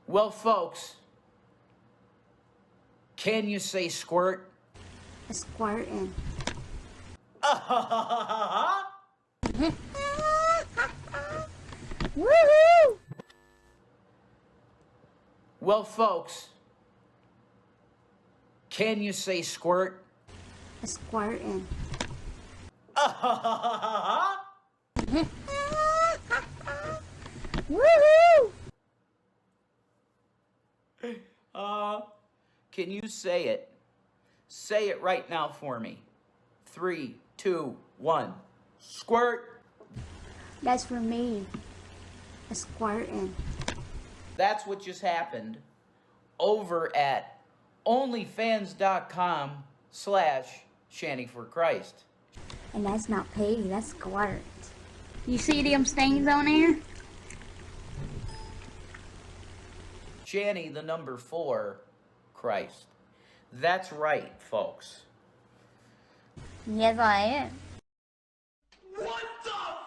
Well, folks, can you say squirt? A squirtin'. Woohoo! Well, folks, can you say squirt? A squirtin'. Woohoo! Can you say it? Say it right now for me. 3, 2, 1. Squirt. That's for me. A squirtin'. That's what just happened over at onlyfans.com/ShannyFor Christ. And that's not paid, that's squirt. You see them stains on there? Shanny, the number 4, Christ. That's right, folks. Yes, I am. What the fuck?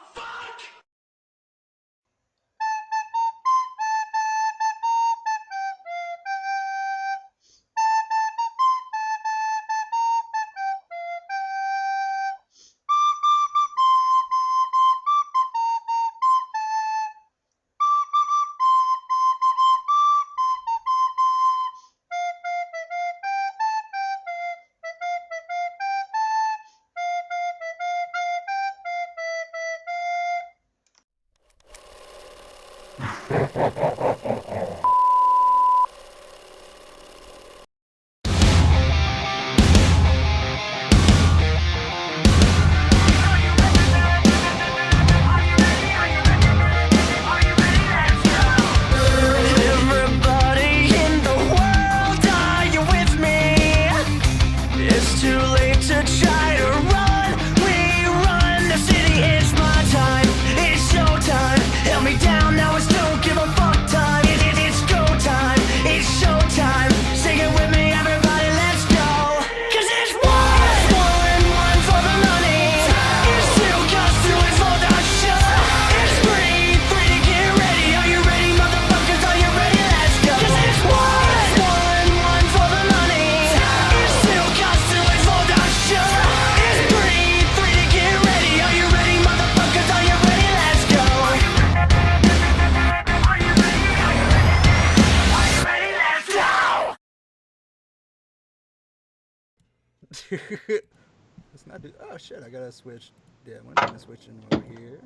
Let's not do. Oh shit! I gotta switch. Yeah, I'm gonna switch in over here.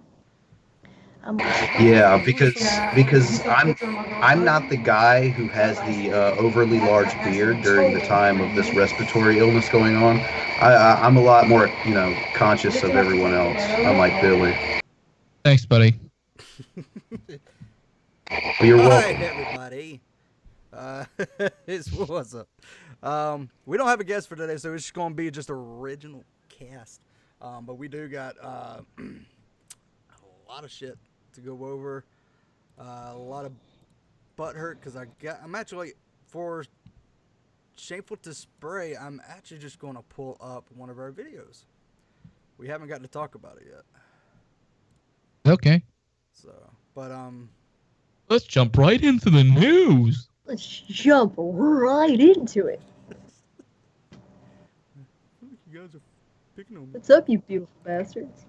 Yeah, because I'm not the guy who has the overly large beard during the time of this respiratory illness going on. I'm a lot more, conscious of everyone else, unlike Billy. Thanks, buddy. You're welcome. Hi, everybody. What's up? We don't have a guest for today, so it's just gonna be just original cast. But we do got a lot of shit to go over. A lot of butt hurt because I'm actually, for Shameful to Spray, I'm actually just going to pull up one of our videos. We haven't gotten to talk about it yet. Okay. So, but let's jump right into the news. Let's jump right into it. You guys are picking on me. What's up, you beautiful bastards?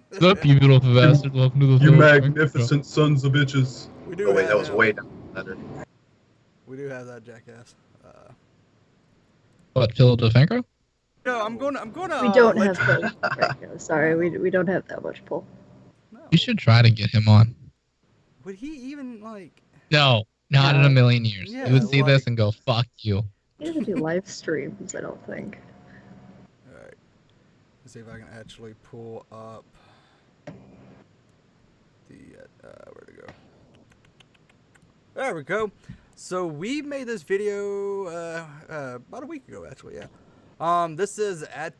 What's up, you beautiful bastard? Welcome to the You magnificent sons of bitches. We do. Oh wait, have that was way down. We do have that jackass. What, Philip DeFranco? No, I'm gonna. We don't have pull right now. Sorry, we don't have that much pull. No. You should try to get him on. Would he even like? No, not in a million years. Yeah, He would see this like- and go, fuck you. He doesn't do live streams, I don't think. Alright. Let's see if I can actually pull up the where'd it go? There we go. So we made this video about a week ago, actually. Yeah. This is at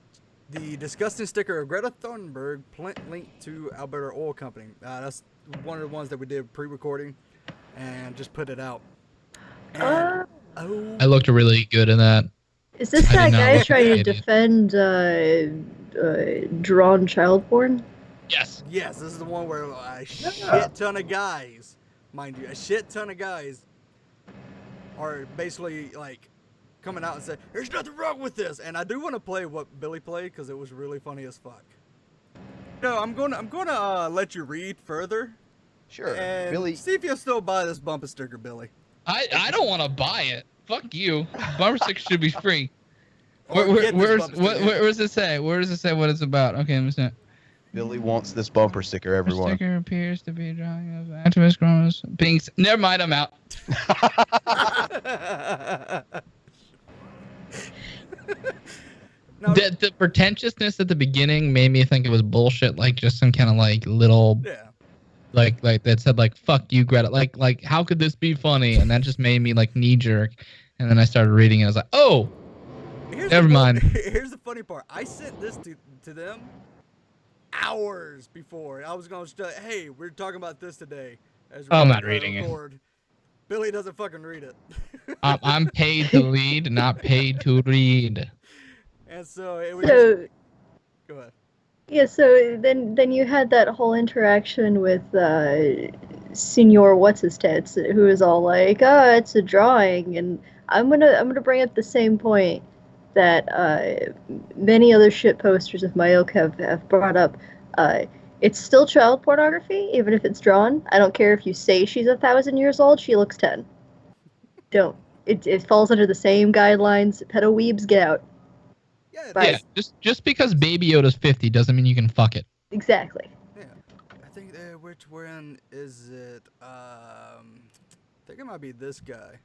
the disgusting sticker of Greta Thunberg linked to Alberta Oil Company. That's one of the ones that we did pre-recording and just put it out. And, I looked really good in that. Is this I that did not guy look trying to at it. defend drawn child porn? Yes. yes, this is the one where a shit ton of guys, mind you, a shit ton of guys are basically like coming out and say, "There's nothing wrong with this," and I do want to play what Billy played because it was really funny as fuck. No, I'm gonna let you read further. Sure, And Billy. see if you'll still buy this bumper sticker, Billy. I don't want to buy it. Fuck you. Bumper sticker should be free. Or get this bumper sticker. Where does it say? Where does it say what it's about? Okay, I'm just Billy wants this bumper sticker, everyone. Bumper sticker appears to be a drawing of activist Jonas being. Never mind, I'm out. No, The pretentiousness at the beginning made me think it was bullshit, like just some kind of like little, yeah. like that said like "fuck you, Greta." Like how could this be funny? And that just made me like knee jerk. And then I started reading, and I was like, oh, never mind. Here's the funny part. I sent this to them hours before. I was going to say, hey, we're talking about this today. I'm not reading it. Billy doesn't fucking read it. I'm paid to lead, not paid to read. And so it was. So, Go ahead. yeah, so then you had that whole interaction with Senor What's-His-Tits, who was all like, "Oh, it's a drawing," and I'm gonna bring up the same point that many other shit posters of my ilk have brought up. It's still child pornography, even if it's drawn. I don't care if you say she's 1,000 years old, she looks 10. Don't. It falls under the same guidelines. Pedo weebs, get out. Yeah, Right. Yeah, just because Baby Yoda's 50 doesn't mean you can fuck it. Exactly. yeah. I think which one is it? I think it might be this guy.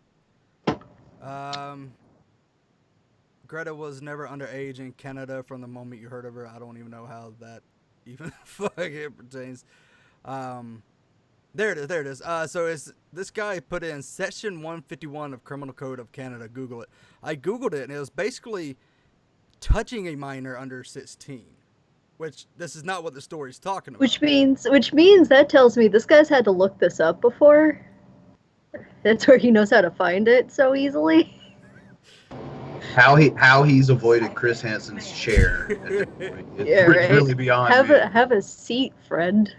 Greta was never underage in Canada from the moment you heard of her. I don't even know how that even fucking pertains. There it is. So it's this guy put in section 151 of Criminal Code of Canada. Google it. I Googled it, and it was basically touching a minor under 16, which this is not what the story's talking about. Which means that tells me this guy's had to look this up before. That's where he knows how to find it so easily. How he's avoided Chris Hansen's chair at this point. It's right. really beyond me. Have a seat, friend.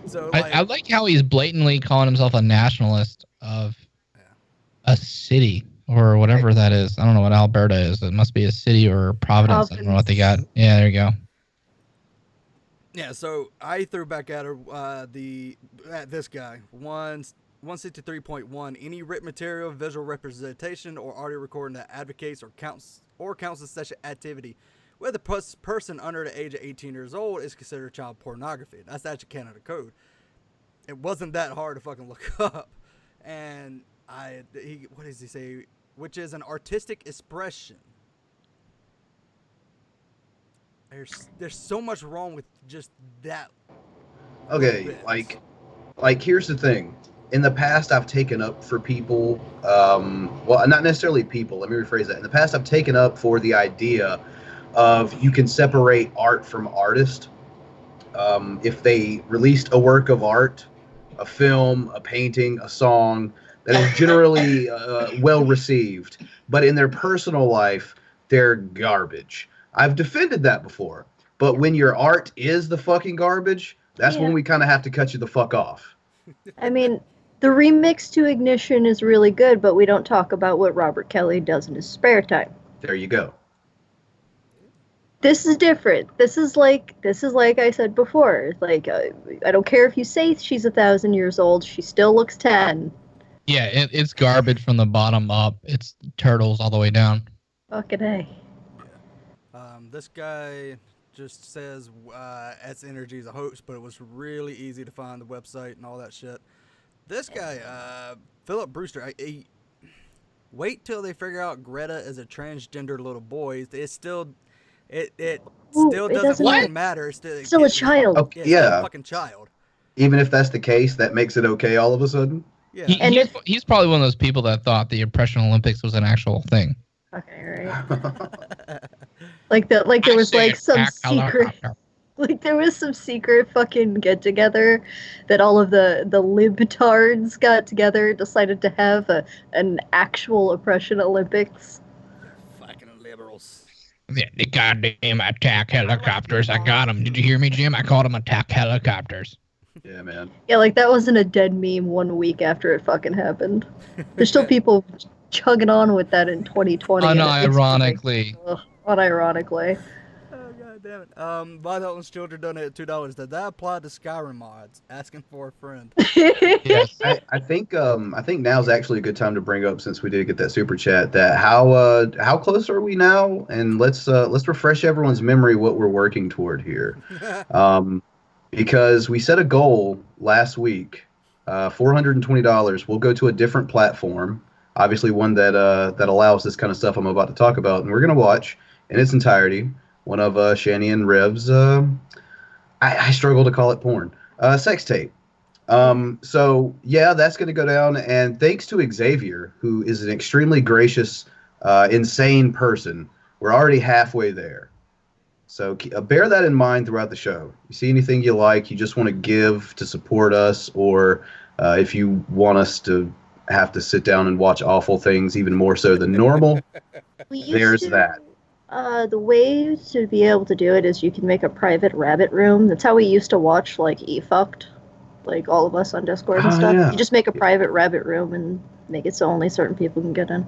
So I like how he's blatantly calling himself a nationalist of a city or whatever that is. I don't know what Alberta is. It must be a city or Providence. I don't know what they got. Yeah, there you go. Yeah, so I threw back at her this guy 163.1. Any written material, visual representation, or audio recording that advocates or counts as such activity with a person under the age of 18 years old is considered child pornography. That's actually Canada Code. It wasn't that hard to fucking look up, and what does he say? Which is an artistic expression. There's so much wrong with just that. Okay, like here's the thing. In the past, I've taken up for people, well, not necessarily people, let me rephrase that. In the past, I've taken up for the idea of you can separate art from artist. If they released a work of art, a film, a painting, a song, that is generally well received, but in their personal life, they're garbage. I've defended that before, but when your art is the fucking garbage, that's when we kind of have to cut you the fuck off. I mean, the remix to Ignition is really good, but we don't talk about what Robert Kelly does in his spare time. There you go. This is different. This is like I said before. Like, I don't care if you say she's 1,000 years old, she still looks 10. Yeah, it's garbage from the bottom up. It's turtles all the way down. Fucking A. This guy just says S Energy is a hoax, but it was really easy to find the website and all that shit. This guy, Philip Brewster, wait till they figure out Greta is a transgender little boy. It still doesn't fucking matter. It's still a child. Okay, Still a yeah. fucking child. Even if that's the case, that makes it okay all of a sudden? Yeah. He's probably one of those people that thought the Oppression Olympics was an actual thing. Okay, right. Like there was like some secret, like there was some secret fucking get together that all of the libtards got together, decided to have an actual Oppression Olympics. Fucking liberals. Yeah, the goddamn attack helicopters. I got them. Did you hear me, Jim? I called them attack helicopters. Yeah, man. Yeah, like that wasn't a dead meme 1 week after it fucking happened. There's still people chugging on with that in 2020. and it makes me think, Unironically. ugh, unironically. Oh god damn it. By Hilton's children donated $2. Did that apply to Skyrim mods? Asking for a friend. Yes. I think now's actually a good time to bring up, since we did get that super chat, that how close are we now? And let's refresh everyone's memory what we're working toward here. Because we set a goal last week, $420. We'll go to a different platform, obviously one that allows this kind of stuff I'm about to talk about, and we're gonna watch in its entirety one of Shanny and Rev's, I struggle to call it porn, sex tape. So yeah, that's going to go down, and thanks to Xavier, who is an extremely gracious, insane person, we're already halfway there. So bear that in mind throughout the show. You see anything you like, you just want to give to support us, or if you want us to have to sit down and watch awful things even more so than normal, there's that. The way to be able to do it is you can make a private rabbit room. That's how we used to watch, like, E-Fucked. Like, all of us on Discord and stuff. Yeah. You just make a private rabbit room and make it so only certain people can get in.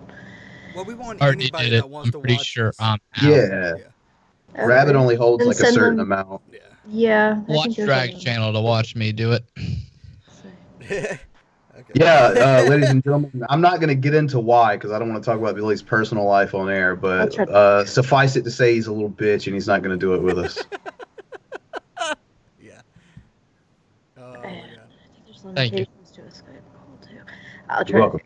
Well, we want Already anybody did it. that wants I'm to pretty watch sure this. I'm out. Yeah. Rabbit only holds And like a send certain them- amount. Yeah. Yeah. I Watch think there's Drag's a- channel to watch me do it. Okay. Yeah, ladies and gentlemen, I'm not going to get into why, because I don't want to talk about Billy's personal life on air, but suffice it to say he's a little bitch and he's not going to do it with us. Yeah. Oh, my God. There's Thank you. limitations to a Skype call, too. I'll You're try. welcome.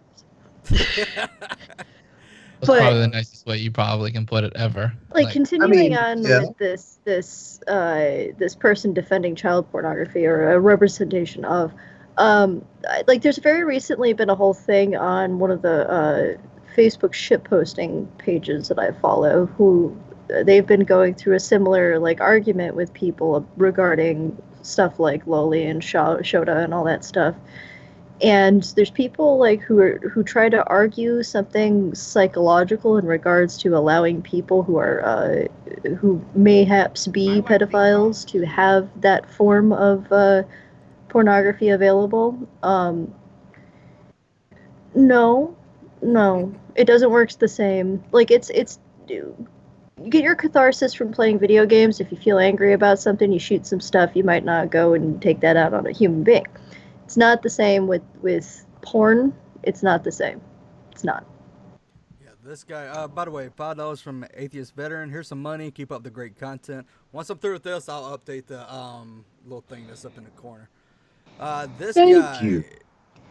That's But- probably the nicest way you probably can put it ever. Like, continuing I on mean, yeah. with this person defending child pornography, or a representation of, like, there's very recently been a whole thing on one of the Facebook shitposting pages that I follow, who they've been going through a similar, like, argument with people regarding stuff like Lola and Shota and all that stuff. And there's people, like, who try to argue something psychological in regards to allowing people who are who mayhaps be pedophiles to have that form of pornography available. No, it doesn't work the same. Like, it's you get your catharsis from playing video games. If you feel angry about something, you shoot some stuff. You might not go and take that out on a human being. It's not the same with porn. It's not the same. It's not. Yeah, this guy, by the way, $5 from Atheist Veteran. Here's some money. Keep up the great content. Once I'm through with this, I'll update the little thing that's up in the corner. This Thank guy you.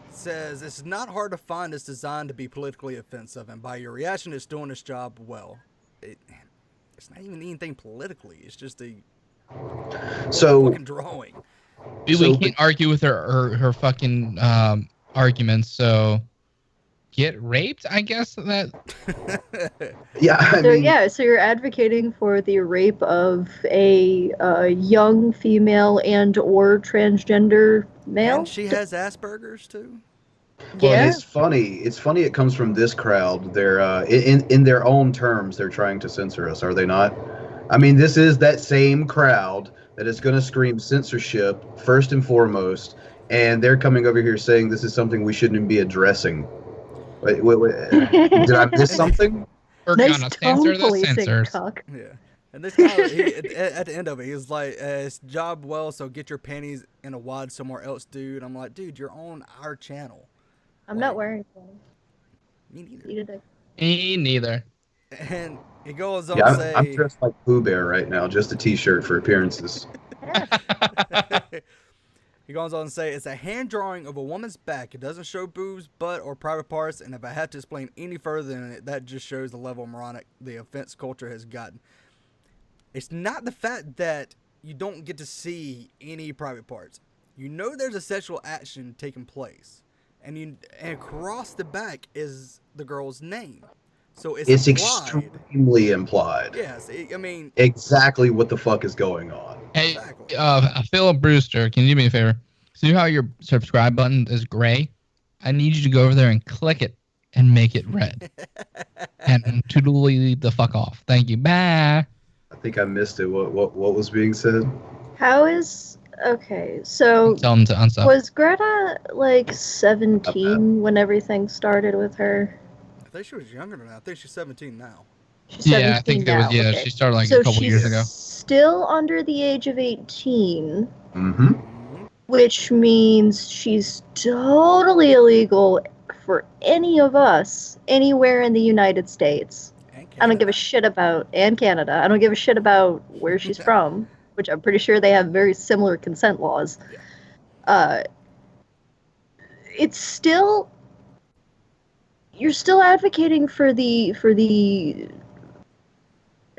says, it's not hard to find it's designed to be politically offensive, and by your reaction, it's doing its job well. It's not even anything politically. It's just a fucking drawing. We can't argue with her fucking arguments, so get raped, I guess. That Yeah, So you're advocating for the rape of a young female and or transgender male? And she has Asperger's too. Well, Yeah. it's funny. It's funny. It comes from this crowd. They're in their own terms. They're trying to censor us, are they not? I mean, this is that same crowd that is going to scream censorship first and foremost, and they're coming over here saying this is something we shouldn't be addressing. Wait. Did I miss something? working Nice on a tone censor that policing, censors. cuck. Yeah. And this guy, at the end of it, he was like, it's job well, so get your panties in a wad somewhere else, dude. I'm like, dude, you're on our channel. I'm not wearing clothes. Me neither. Eat a dick. Me neither. And he goes on Yeah, to say... I'm dressed like Pooh Bear right now, just a t-shirt for appearances. He goes on to say, it's a hand drawing of a woman's back. It doesn't show boobs, butt, or private parts, and if I have to explain any further than it, that just shows the level of moronic the offense culture has gotten. It's not the fact that you don't get to see any private parts. You know there's a sexual action taking place, and across the back is the girl's name. So it's implied. Extremely implied. Yes, I mean... Exactly what the fuck is going on. Hey, Exactly. Philip Brewster, can you do me a favor? See how your subscribe button is gray? I need you to go over there and click it and make it red. And toodle the fuck off. Thank you. Bye. I think I missed it. What was being said? How is Okay, so Tell them to unsub. was Greta like 17 when everything started with her? I think she was younger than that. I think she's 17 now. She's Yeah, 17 I think now. yeah, okay. she started like So a couple years ago. she's still under the age of 18, Mm-hmm. which means she's totally illegal for any of us anywhere in the United States. I don't give a shit about, and Canada. I don't give a shit about where she's from, which I'm pretty sure they have very similar consent laws. It's still, you're still advocating for the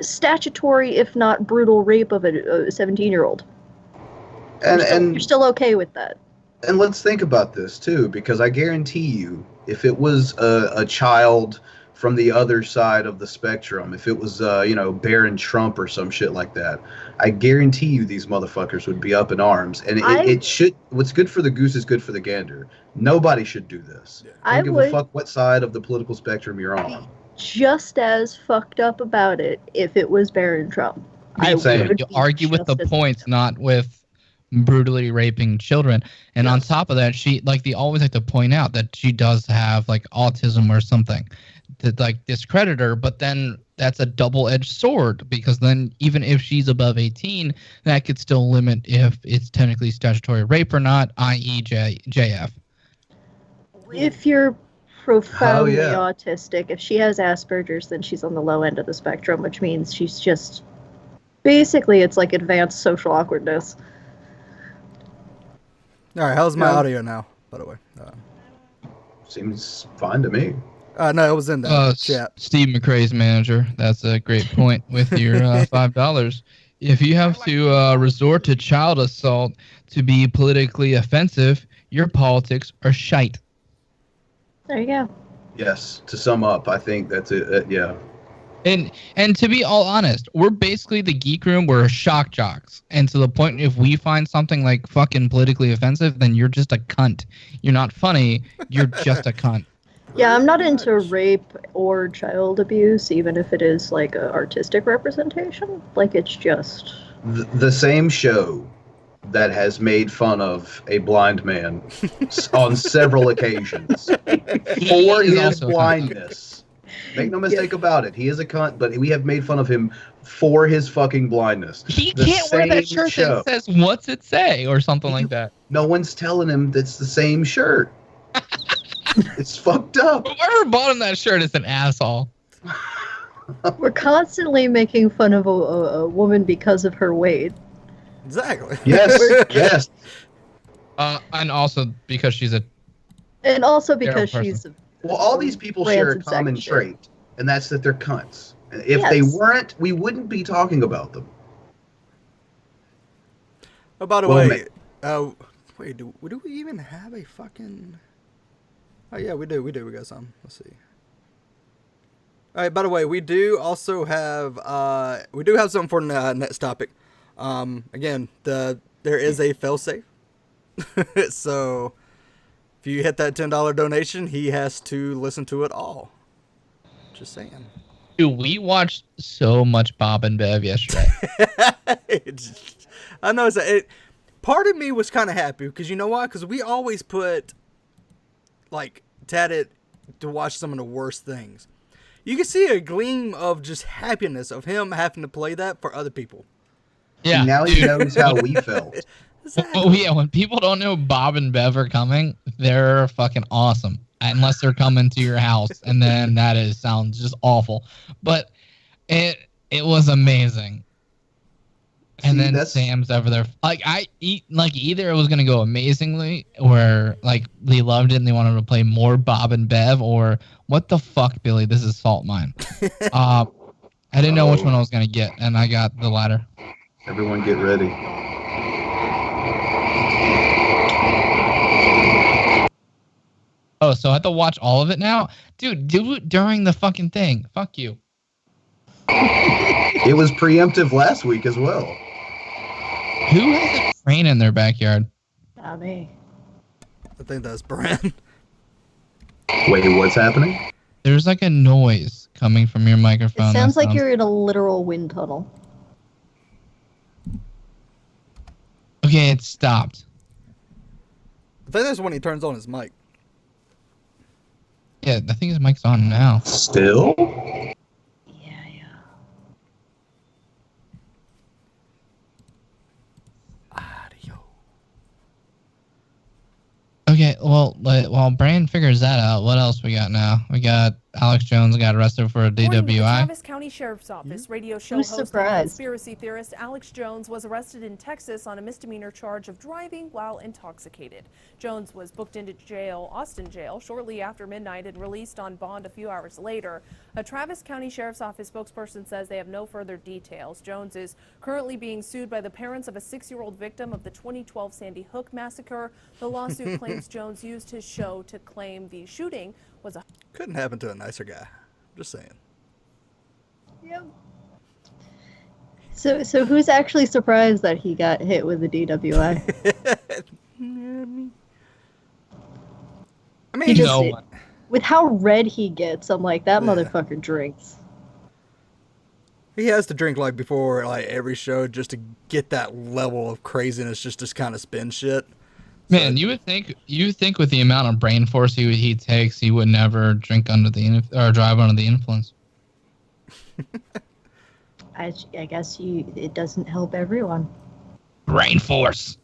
statutory, if not brutal, rape of a 17-year-old. And You're still okay with that. And let's think about this too, because I guarantee you, if it was a child from the other side of the spectrum, if it was Baron Trump or some shit like that, I guarantee you these motherfuckers would be up in arms. And it should. What's good for the goose is good for the gander. Nobody should do this. I don't give a fuck what side of the political spectrum you're on. Just as fucked up about it if it was Baron Trump. You argue with the points, not with brutally raping children. And on top of that, they always like to point out that she does have like autism or something to like discredit her, but then that's a double-edged sword, because then even if she's above 18, that could still limit if it's technically statutory rape or not, i.e. JF. If you're profoundly autistic, if she has Asperger's, then she's on the low end of the spectrum, which means she's just basically, it's like advanced social awkwardness. All right, how's my audio now, by the way? Seems fine to me. No, it was in the chat. Steve McRae's manager. That's a great point with your $5. If you have to resort to child assault to be politically offensive, your politics are shite. There you go. Yes, to sum up, I think that's it. Yeah. And to be all honest, we're basically the Geek Room. We're shock jocks. And to the point, if we find something like fucking politically offensive, then you're just a cunt. You're not funny. You're just a cunt. Yeah, I'm not into rape or child abuse, even if it is like an artistic representation. Like, it's just... The same show that has made fun of a blind man on several occasions for his blindness. Make no mistake about it. He is a cunt, but we have made fun of him for his fucking blindness. He can't wear that shirt that says, "What's it say?" or something like that. No one's telling him that's the same shirt. It's fucked up. Whoever bought him that shirt is an asshole. We're constantly making fun of a woman because of her weight. Exactly. Yes, yes. And also because she's a... And also because she's... Well, all these people share a common trait, and that's that they're cunts. If they weren't, we wouldn't be talking about them. Oh, by the way, wait, do we even have a fucking... Oh, yeah, we do. We got some. Let's see. All right, by the way, we do also have... we do have something for the next topic. Again, there is a failsafe. So... if you hit that $10 donation, he has to listen to it all. Just saying. Dude, we watched so much Bob and Bev yesterday. I know part of me was kind of happy because you know why? Because we always put like Tatted to watch some of the worst things. You can see a gleam of just happiness of him having to play that for other people. Yeah. Now he knows how we felt. Exactly. Oh yeah, when people don't know Bob and Bev are coming, they're fucking awesome. Unless they're coming to your house, and then sounds just awful. But it was amazing. And then Sam's over there. Like either it was gonna go amazingly, or like they loved it and they wanted to play more Bob and Bev, or what the fuck, Billy? This is salt mine. I didn't know which one I was gonna get, and I got the latter. Everyone, get ready. Oh, so I have to watch all of it now? Dude, do it during the fucking thing. Fuck you. It was preemptive last week as well. Who has a train in their backyard? Not me. I think that's Bran. Wait, what's happening? There's like a noise coming from your microphone. It sounds like you're in a literal wind tunnel. Okay, Okay, it stopped. I think that's when he turns on his mic. Yeah, I think his mic's on now. Still? Okay, well, while Bran figures that out, what else we got now? We got Alex Jones got arrested for a According to the DWI. Travis County Sheriff's Office, radio show Who's host and surprised? conspiracy theorist Alex Jones was arrested in Texas on a misdemeanor charge of driving while intoxicated. Jones was booked into jail, Austin jail, shortly after midnight and released on bond a few hours later. A Travis County Sheriff's Office spokesperson says they have no further details. Jones is currently being sued by the parents of a 6-year-old victim of the 2012 Sandy Hook massacre. The lawsuit claims Jones used his show to claim the shooting was a... Couldn't happen to a nicer guy. Just saying. Yep. So who's actually surprised that he got hit with the DWI? I mean, No one. With how red he gets, I'm like, that Yeah. motherfucker drinks. he has to drink like before like every show just to get that level of craziness, just to kind of spin shit. Man, you would think with the amount of brain force he takes, he would never drink under the or drive under the influence. I guess it doesn't help everyone. Brain force.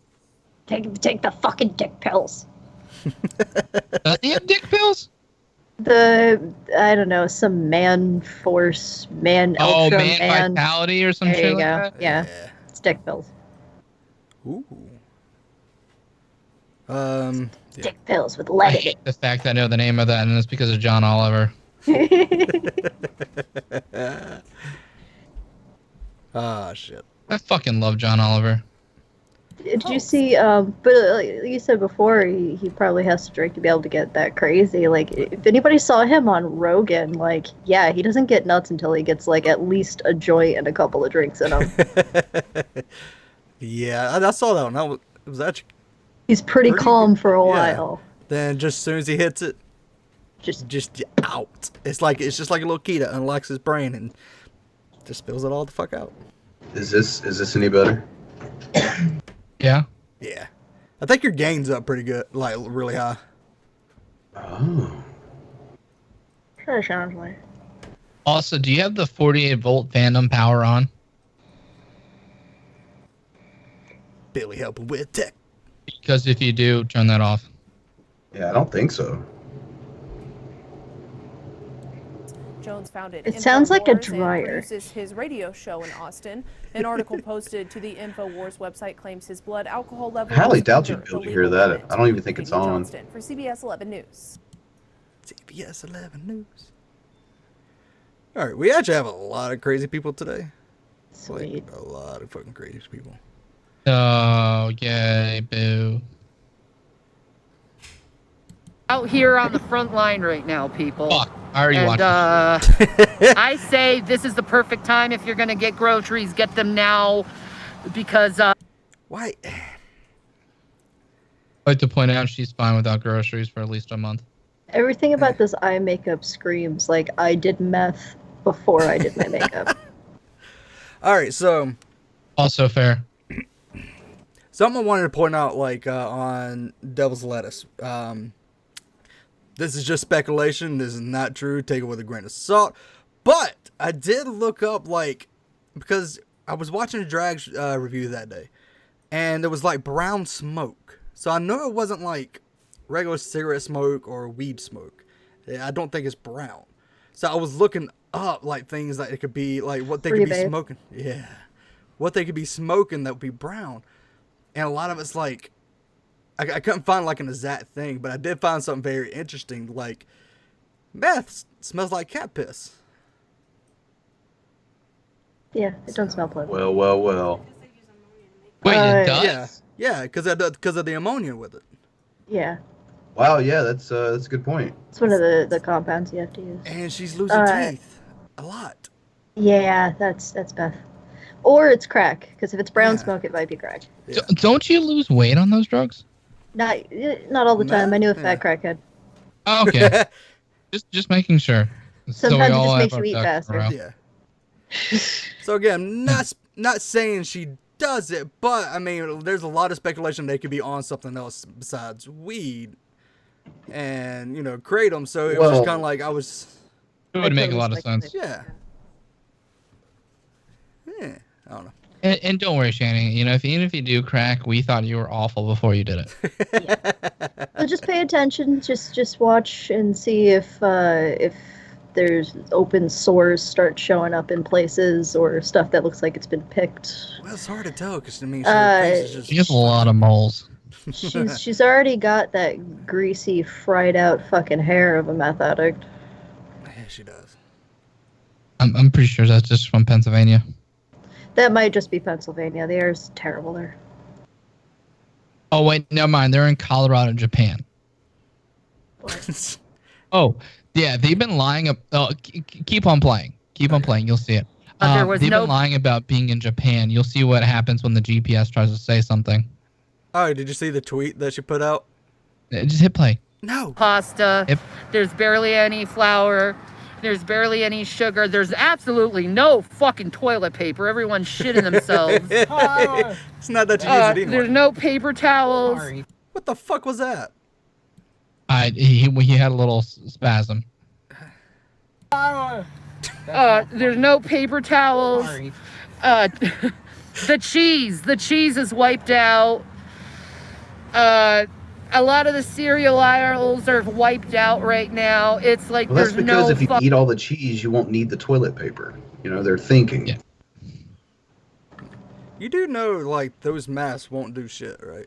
Take the fucking dick pills. Does he have dick pills? I don't know, some man force, Oh, ultra man vitality or some There shit you like go. that? Yeah, it's dick pills. Ooh. Yeah. Dick pills with I lead in it. hate the fact that I know the name of that, and it's because of John Oliver. Ah, shit. I fucking love John Oliver. Did you see? But like you said before, he probably has to drink to be able to get that crazy. Like, if anybody saw him on Rogan, like, yeah, he doesn't get nuts until he gets like at least a joint and a couple of drinks in him. Yeah, I saw that one. It was actually He's pretty calm for a yeah. while. Then just as soon as he hits it, just out. It's just like a little key that unlocks his brain and just spills it all the fuck out. Is this any better? Yeah. Yeah, I think your gain's up pretty good, like really high. Oh. Sure sounds like. Also, do you have the 48-volt fandom power on? Billy helping with tech. Because if you do, turn that off. Yeah, I don't think so. Jones founded It sounds like a InfoWars and dryer. produces his radio show in Austin. An article posted to the InfoWars website claims his blood alcohol level. I highly was doubt under you'd be able the to hear legal that. limit. I don't even think it's Katie on. Johnston for CBS 11 News. CBS 11 News. All right, we actually have a lot of crazy people today. Sweet. Like, a lot of fucking crazy people. Oh, yay, boo. Out here on the front line right now, people. Fuck. I already watched I say this is the perfect time if you're gonna get groceries, get them now, because Why? I'd like to point out she's fine without groceries for at least a month. Everything about this eye makeup screams like I did meth before I did my makeup. All right, so Also fair. something I wanted to point out, like on Devil's Lettuce. This is just speculation. This is not true. Take it with a grain of salt. But I did look up, like, because I was watching a drag review that day, and it was like brown smoke. So I know it wasn't like regular cigarette smoke or weed smoke. I don't think it's brown. So I was looking up like things that it could be, like what they could be smoking. Yeah, what they could be smoking that would be brown, and a lot of it's like. I couldn't find like an exact thing, but I did find something very interesting. Like, meth smells like cat piss. Yeah, it don't smell pleasant. Well. Wait, it does? Yeah, because of the ammonia with it. Yeah, Wow, yeah, that's a good point. it's one of the compounds you have to use. And she's losing teeth a lot. Yeah, that's Beth. Or it's crack, because if it's brown smoke, it might be crack. Yeah. Don't you lose weight on those drugs? Not all the time. I knew a Yeah. fat crackhead. Oh, okay. just making sure. Sometimes it just have makes our you eat ducks in a faster. row. Yeah. So again, not saying she does it, but I mean, there's a lot of speculation they could be on something else besides weed, and kratom. So it was just kind of like I was. It would make a lot of sense. Yeah. Yeah. I don't know. And don't worry, Shanny. Even if you do crack, we thought you were awful before you did it. So just pay attention. Just watch and see if there's open sores start showing up in places or stuff that looks like it's been picked. Well, it's hard to tell because her face is just. She has a lot of moles. She's already got that greasy, fried out fucking hair of a meth addict. Yeah, she does. I'm pretty sure that's just from Pennsylvania. That might just be Pennsylvania. The air's terrible there. Oh wait, never mind. They're in Colorado and Japan. Oh yeah, they've been lying. Keep on playing. Keep on playing. You'll see it. They've been lying about being in Japan. You'll see what happens when the GPS tries to say something. Oh, did you see the tweet that she put out? Just hit play. No. Pasta. There's barely any flour. There's barely any sugar. There's absolutely no fucking toilet paper. Everyone's shitting themselves. It's not that you use it anymore. There's no paper towels. Sorry. What the fuck was that? He had a little spasm. There's no paper towels. The cheese is wiped out. A lot of the cereal aisles are wiped out right now. It's like Well, that's there's because no. if you eat all the cheese, you won't need the toilet paper. They're thinking. Yeah. You do know, like, those masks won't do shit, right?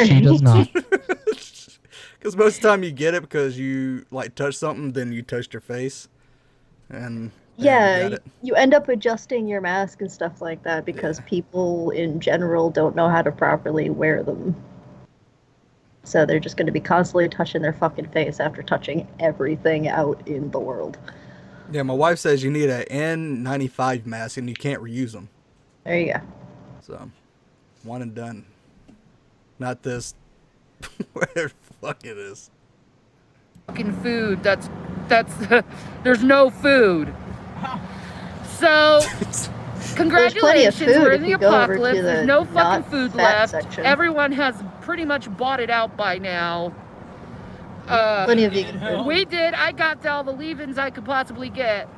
She does not. Because most of the time you get it because you, like, touch something, then you touched your face. And yeah, you end up adjusting your mask and stuff like that because people in general don't know how to properly wear them. So they're just going to be constantly touching their fucking face after touching everything out in the world. Yeah, my wife says you need an N95 mask and you can't reuse them. There you go. So, one and done. Not this. Whatever the fuck it is. Fucking food. That's. There's no food. So. Congratulations, we're in the apocalypse. There's no fucking food left. Section. Everyone has pretty much bought it out by now. Plenty of vegan food. We did. I got all the leave-ins I could possibly get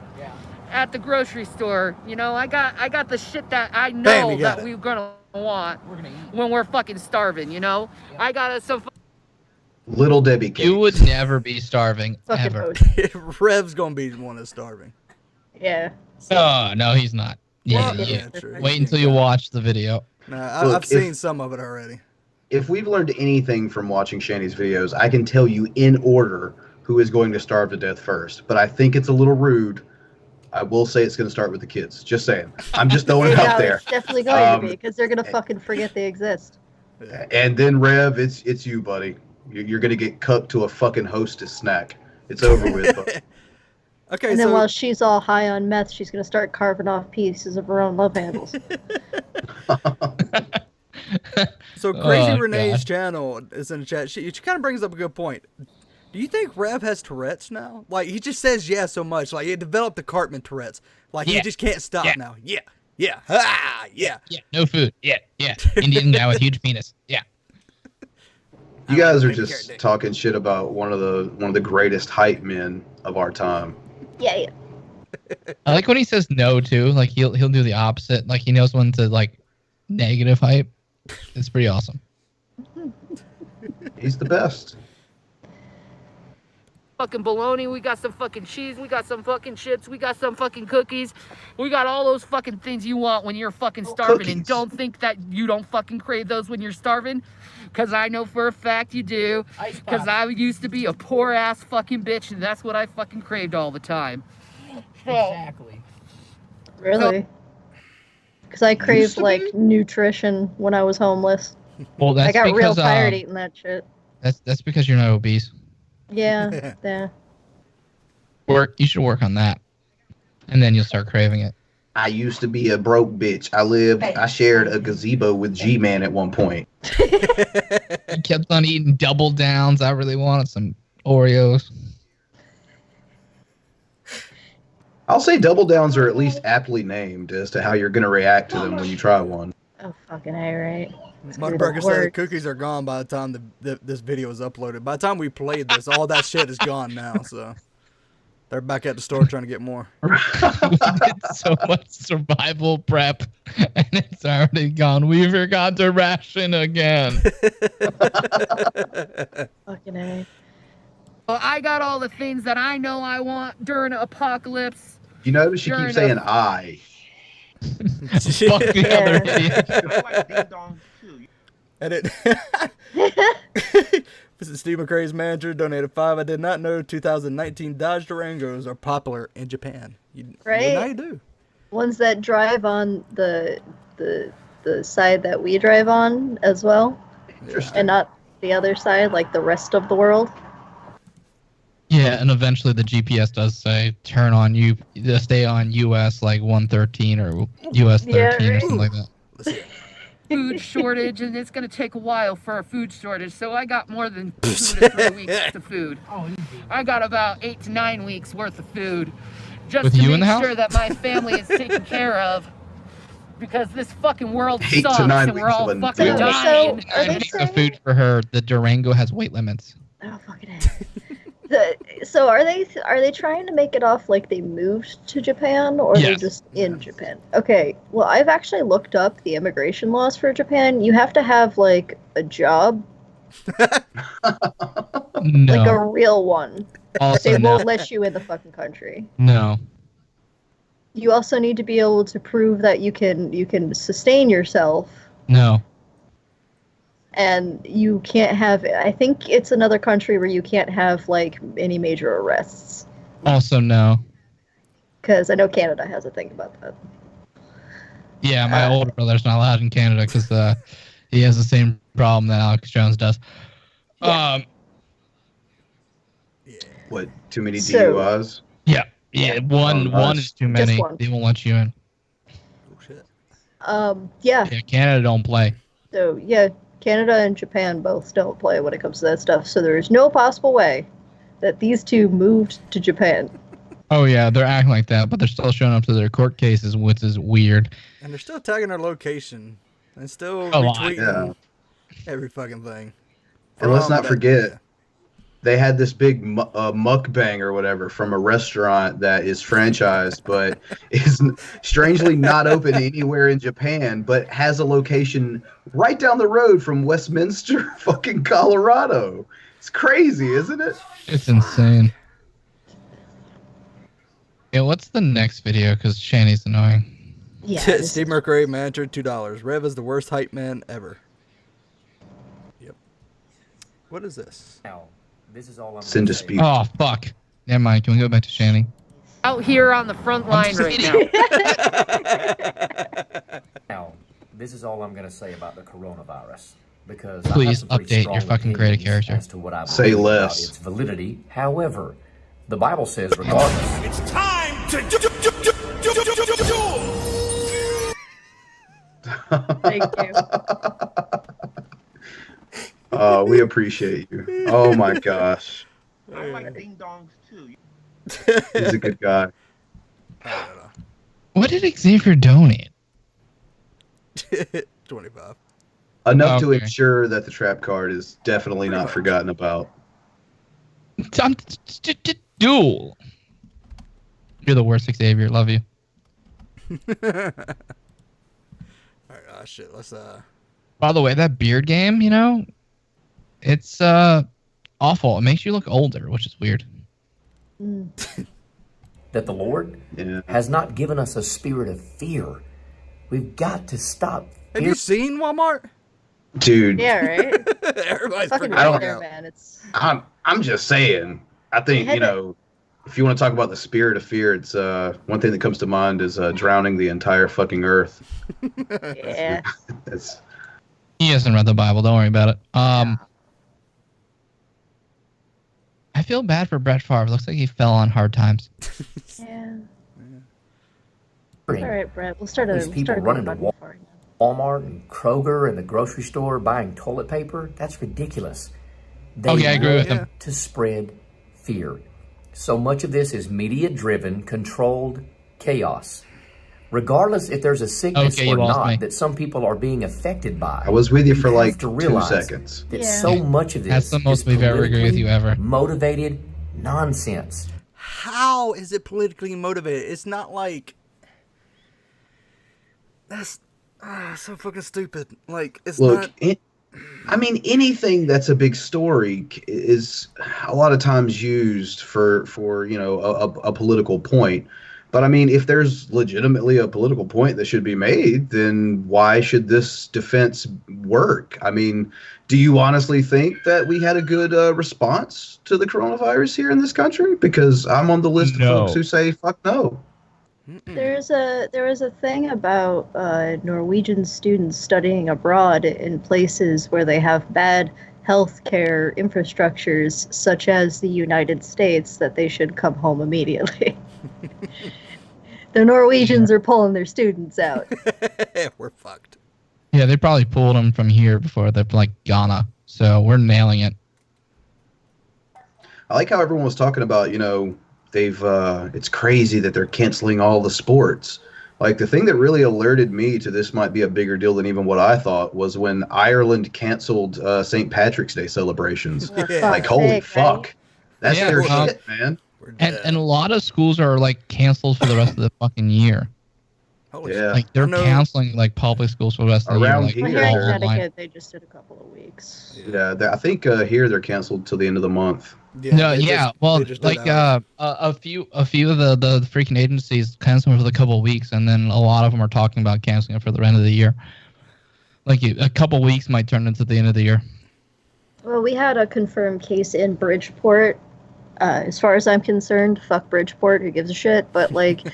at the grocery store. I got the shit that I know that we're gonna want when we're fucking starving. I got us some. Little Debbie cakes. You would never be starving ever. Rev's gonna be one that's starving. Yeah. Oh no, he's not. Yeah, wait until you watch the video. Nah, I've seen some of it already. If we've learned anything from watching Shanny's videos, I can tell you in order who is going to starve to death first. But I think it's a little rude. I will say it's going to start with the kids. Just saying. I'm just throwing it out there. It's definitely going to be because they're going to fucking forget they exist. And then Rev, it's you, buddy. You're going to get cupped to a fucking Hostess snack. It's over with. Buddy. Okay, and then while she's all high on meth, she's going to start carving off pieces of her own love handles. So Crazy Renee's channel is in the chat. She kind of brings up a good point. Do you think Rev has Tourette's now? Like, he just says yeah so much. Like, he developed the Cartman Tourette's. Like, he just can't stop now. Yeah. Yeah, no food. Yeah. Indian guy with huge penis. Yeah. You guys are just talking shit about one of the greatest hype men of our time. Yeah. I like when he says no too. Like he'll do the opposite. Like he knows when to like negative hype. It's pretty awesome. He's the best. Fucking bologna, we got some fucking cheese, we got some fucking chips, we got some fucking cookies, we got all those fucking things you want when you're fucking starving. Cookies. And don't think that you don't fucking crave those when you're starving, because I know for a fact you do, because I used to be a poor ass fucking bitch and that's what I fucking craved all the time. Exactly. Really? Because I craved like nutrition when I was homeless. Well, that's I got because, real tired eating that shit. That's because you're not obese. Yeah. You should work on that, and then you'll start craving it. I used to be a broke bitch. I shared a gazebo with G-Man at one point. I kept on eating Double Downs. I really wanted some Oreos. I'll say Double Downs are at least aptly named as to how you're going to react to them when you try one. Oh, fucking A, right? Mudburger said the cookies are gone by the time this video is uploaded. By the time we played this, all that shit is gone now, so they're back at the store trying to get more. We did so much survival prep, and it's already gone. We forgot to ration again. Fucking A. Well, I got all the things that I know I want during an apocalypse. You notice she keeps saying I. Fuck the other idiot. Edit. This is Steve McCrae's manager. Donated $5. I did not know 2019 Dodge Durangos are popular in Japan. Right? Now you do. Ones that drive on the side that we drive on as well, and not the other side, like the rest of the world. Yeah, and eventually the GPS does say turn on stay on US like 113 or US 13 or something like that. Food shortage, and it's going to take a while for a food shortage, so I got more than 2 to 3 weeks of food. I got about 8 to 9 weeks worth of food, just With to you in the make house? sure that my family is taken care of, because this fucking world 8 to sucks, 9 and we're weeks all of fucking unemployment. dying. So, are they The food for her, the Durango has weight limits. Oh, fucking A. So are they trying to make it off like they moved to Japan, or they're Yes. just in Japan? Okay, well, I've actually looked up the immigration laws for Japan. You have to have like a job, No. like a real one. Also, They no. won't let you in the fucking country. No. You also need to be able to prove that you can sustain yourself, No. and you can't have. I think it's another country where you can't have like any major arrests, Also, no. because I know Canada has a thing about that. Yeah, my older brother's not allowed in Canada because he has the same problem that Alex Jones does. What? Too many So- DUIs? Yeah, one nice. is too many. one. They won't let you in. Oh, shit. Yeah. Yeah, Canada don't play. So yeah, Canada and Japan both don't play when it comes to that stuff. So there is no possible way that these two moved to Japan. Oh yeah, they're acting like that, but they're still showing up to their court cases, which is weird. And they're still tagging our location and still A lot. retweeting every fucking thing. And let's From not that- forget, they had this big mukbang or whatever from a restaurant that is franchised, but is strangely not open anywhere in Japan, but has a location right down the road from Westminster, fucking Colorado. It's crazy, isn't it? It's insane. Yeah, what's the next video? Because Shanny's annoying. Yeah. Steve McCrae, manager, $2. Rev is the worst hype man ever. Yep. What is this? Now, this is all I'm Synje gonna say. speak. Oh fuck. Never mind. Can we go back to Shanny? Out here on the front line right now. Now, this is all I'm going to say about the coronavirus, because Please I have some pretty update strong your fucking creative opinions character. as to what I Say believe about less. its validity. However, the Bible says, regardless, It's time to do. Thank you. We appreciate you. Oh my gosh. I like ding dongs too. He's a good guy. I don't know. What did Xavier donate? 25. Enough to Okay. ensure that the trap card is definitely not forgotten about. Duel. You're the worst, Xavier. Love you. Alright, shit. Let's By the way, that beard game, it's awful. It makes you look older, which is weird. that the Lord has not given us a spirit of fear. We've got to stop Have you seen Walmart? Dude, Yeah, right. Everybody's Fucking freaking I don't- right there, out. man. It's I'm just saying. I think, if you want to talk about the spirit of fear, it's one thing that comes to mind is drowning the entire fucking earth. yeah. It's He hasn't read the Bible. Don't worry about it. I feel bad for Brett Favre. Looks like he fell on hard times. Yeah. fearing. All right, Brett. We'll start a These people start a running to GoFundMe for it. Walmart and Kroger and the grocery store buying toilet paper. That's ridiculous. They Okay, I agree with want him. to spread fear. So much of this is media-driven, controlled chaos. regardless if there's a sickness Okay, or you lost not me. that some people are being affected by. I was with you we for have like to 2 realize seconds. that Yeah. so much of That's this the most is we've ever agreed with you ever. motivated nonsense. How is it politically motivated? It's not like that's so fucking stupid. Like it's Look, not. I mean, anything that's a big story is a lot of times used for a political point. But I mean, if there's legitimately a political point that should be made, then why should this defense work? I mean, do you honestly think that we had a good response to the coronavirus here in this country? Because I'm on the list of folks who say fuck no. There was a thing about Norwegian students studying abroad in places where they have bad healthcare infrastructures, such as the United States, that they should come home immediately. The Norwegians are pulling their students out. We're fucked. Yeah, they probably pulled them from here before they're like Ghana. So we're nailing it. I like how everyone was talking about, they've it's crazy that they're canceling all the sports. Like the thing that really alerted me to this might be a bigger deal than even what I thought was when Ireland canceled St. Patrick's Day celebrations. Like holy fuck. That's their shit, man. And a lot of schools are like canceled for the rest of the fucking year. Yeah. Like they're canceling like public schools for the rest of the year. Around Like, here, Here in they're- Connecticut, they just did a couple of weeks. Yeah, I think here they're canceled till the end of the month. Well, like a few of the freaking agencies canceling it for a couple of weeks, and then a lot of them are talking about canceling it for the end of the year. Like a couple of weeks might turn into the end of the year. Well, we had a confirmed case in Bridgeport. As far as I'm concerned, fuck Bridgeport, who gives a shit? But like,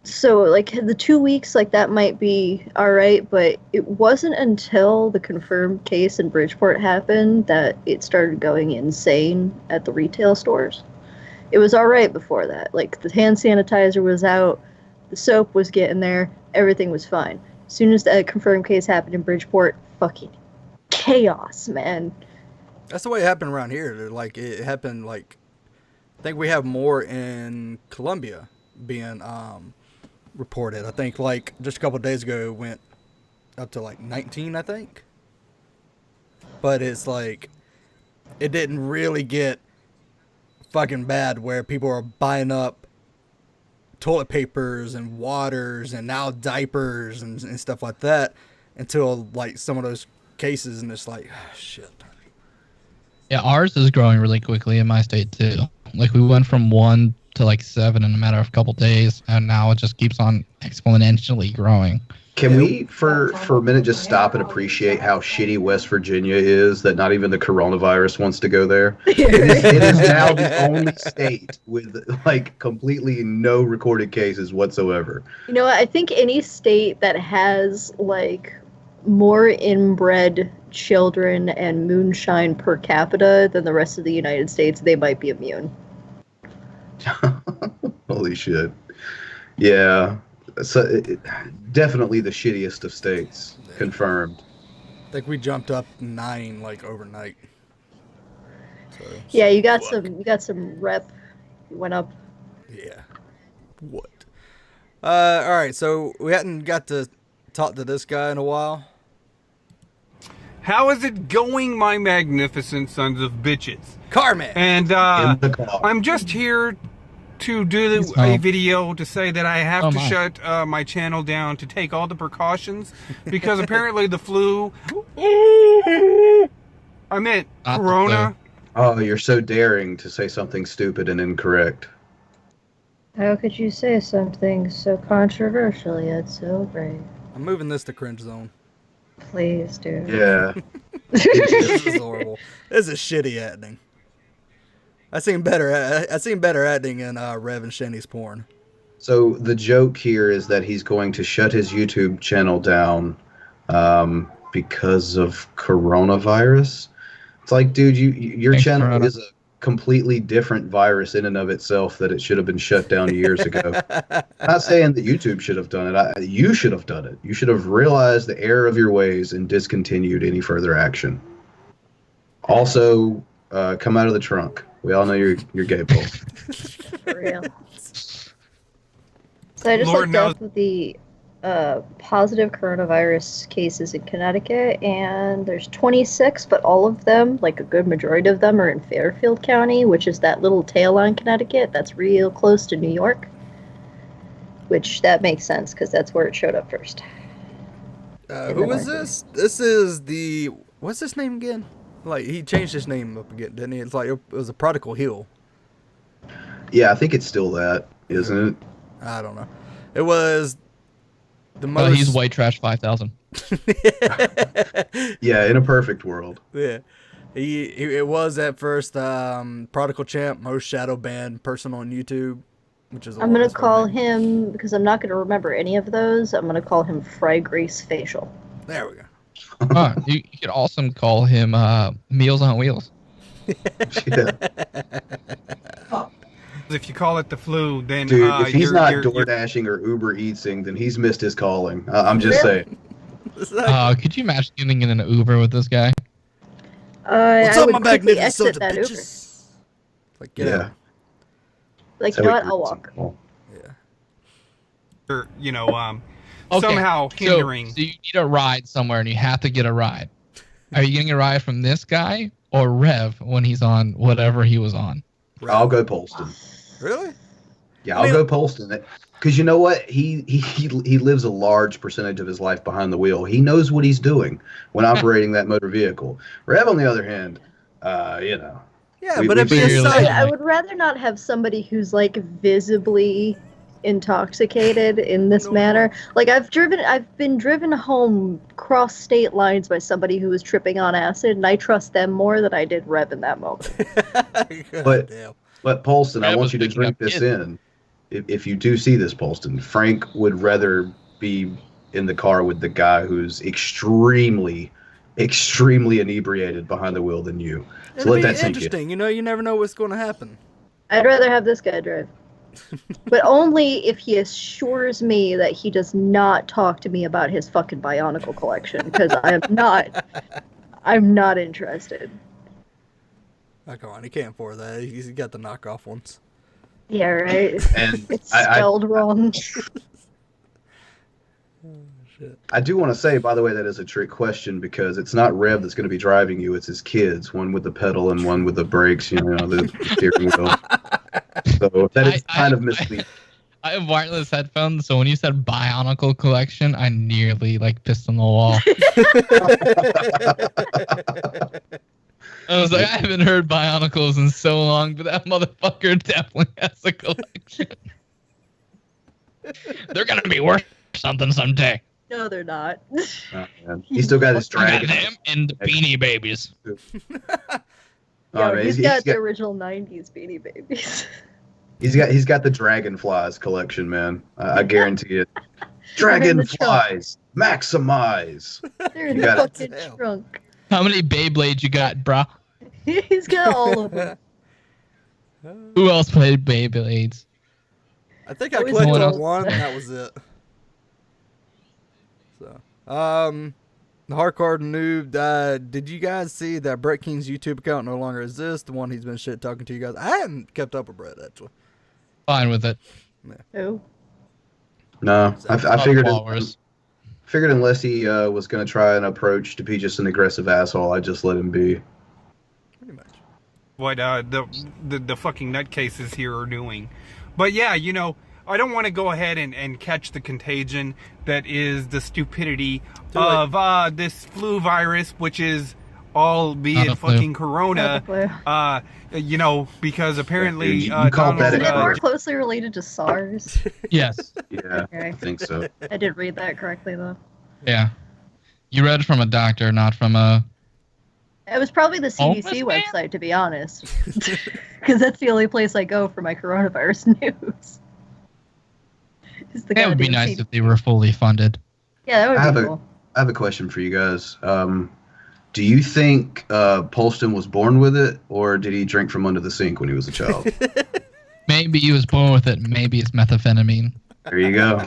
so like the 2 weeks, like that might be all right, but it wasn't until the confirmed case in Bridgeport happened that it started going insane at the retail stores. It was all right before that. Like the hand sanitizer was out, the soap was getting there, everything was fine. As soon as that confirmed case happened in Bridgeport, fucking chaos, man. That's the way it happened around here. Like it happened. Like I think we have more in Colombia being reported. I think like just a couple of days ago it went up to like 19, I think. But it's like it didn't really get fucking bad where people are buying up toilet papers and waters and now diapers and stuff like that until like some of those cases, and it's like shit. Yeah, ours is growing really quickly in my state too. Like we went from 1 to like 7 in a matter of a couple days, and now it just keeps on exponentially growing. Can we, for a minute, just stop and appreciate how shitty West Virginia is that not even the coronavirus wants to go there? It is now the only state with like completely no recorded cases whatsoever. You know what? I think any state that has like more inbred children and moonshine per capita than the rest of the United States, they might be immune. Holy shit. Yeah. So definitely the shittiest of states. Confirmed. I think we jumped up 9 like overnight. So, Yeah, you got some rep. You went up. Yeah. What? All right. So we hadn't got to talk to this guy in a while. How is it going, my magnificent sons of bitches? Carmen! And I'm just here to do a video to say that I have to shut my channel down to take all the precautions because apparently the flu... I meant corona. Oh, you're so daring to say something stupid and incorrect. How could you say something so controversial yet so brave? I'm moving this to cringe zone. Please, dude. Yeah. This is horrible. This is shitty acting. I seen better acting in Rev and Shanny's porn. So the joke here is that he's going to shut his YouTube channel down because of coronavirus. It's like, dude, your channel is a completely different virus in and of itself that it should have been shut down years ago. I'm not saying that YouTube should have done it. You should have done it. You should have realized the error of your ways and discontinued any further action. Also, come out of the trunk. We all know you're gay, Paul. For real. So I just Lord looked up the positive coronavirus cases in Connecticut, and there's 26, but all of them, like a good majority of them, are in Fairfield County, which is that little tail on Connecticut that's real close to New York. Which that makes sense because that's where it showed up first. Who is this? This is the what's his name again? Like he changed his name up again, didn't he? It's like it was a Prodigal Hill. Yeah, I think it's still that, isn't it? I don't know. It was the most. He's White Trash 5000. Yeah, in a perfect world. Yeah, it was at first Prodigal Champ, most shadow banned person on YouTube, which is. I'm gonna call him because I'm not gonna remember any of those. I'm gonna call him Fry Grace Facial. There we go. You could also call him Meals on Wheels. If you call it the flu, then Dude, if he's not you're DoorDashing or Uber Eatsing, then he's missed his calling. I'm just saying. Could you imagine getting in an Uber with this guy? I would quickly exit that Uber. Like, get out. Like, you know what? I'll walk. Somehow hindering. So you need a ride somewhere, and you have to get a ride. Are you getting a ride from this guy or Rev when he's on whatever he was on? I'll go Polston. Really? Yeah, I'll go Polston. Because you know what? He lives a large percentage of his life behind the wheel. He knows what he's doing when operating that motor vehicle. Rev, on the other hand, Yeah, but I would rather not have somebody who's like visibly intoxicated in this manner. Like I've been driven home cross state lines by somebody who was tripping on acid, and I trust them more than I did Rev in that moment. But Polston, I want you to drink this in. If you do see this, Polston, Frank would rather be in the car with the guy who's extremely inebriated behind the wheel than you. So let that sink in. Interesting. You know, you never know what's going to happen. I'd rather have this guy drive. But only if he assures me that he does not talk to me about his fucking Bionicle collection, because I'm not interested. Oh, come on, he can't afford that. He's got the knockoff ones. Yeah, right. And it's spelled wrong. I do want to say, by the way, that is a trick question because it's not Rev that's going to be driving you. It's his kids, one with the pedal and one with the brakes, the steering wheel. So that is kind of misleading. I have wireless headphones, so when you said Bionicle collection, I nearly pissed on the wall. I was like, I haven't heard Bionicles in so long, but that motherfucker definitely has a collection. They're gonna be worth something someday. No, they're not. He still got his dragon. Them and the Beanie Babies. He's got the original '90s Beanie Babies. He's got the Dragonflies collection, man. I guarantee it. Dragonflies, maximize. They're in the fucking trunk. How many Beyblades you got, brah? He's got all of them. Who else played Beyblades? I think I collected one, and that was it. So, the Hardcore Noob, did you guys see that Brett King's YouTube account no longer exists? The one he's been shit talking to you guys. I hadn't kept up with Brett, actually. Fine with it. Yeah. Who? No, I figured unless he was going to try an approach to be just an aggressive asshole, I'd just let him be. Pretty much. What the fucking nutcases here are doing. But yeah, I don't want to go ahead and catch the contagion that is the stupidity of this flu virus, which is albeit fucking corona. Because apparently you call that is it more closely related to SARS? Yes. Yeah, okay. I think so. I didn't read that correctly though. Yeah. You read it from a doctor, not from a... It was probably the CDC website, to be honest. Because that's the only place I go for my coronavirus news. That would be nice if they were fully funded. Yeah, that would be cool. I have a question for you guys. Do you think Polston was born with it, or did he drink from under the sink when he was a child? Maybe he was born with it. Maybe it's methamphetamine. There you go.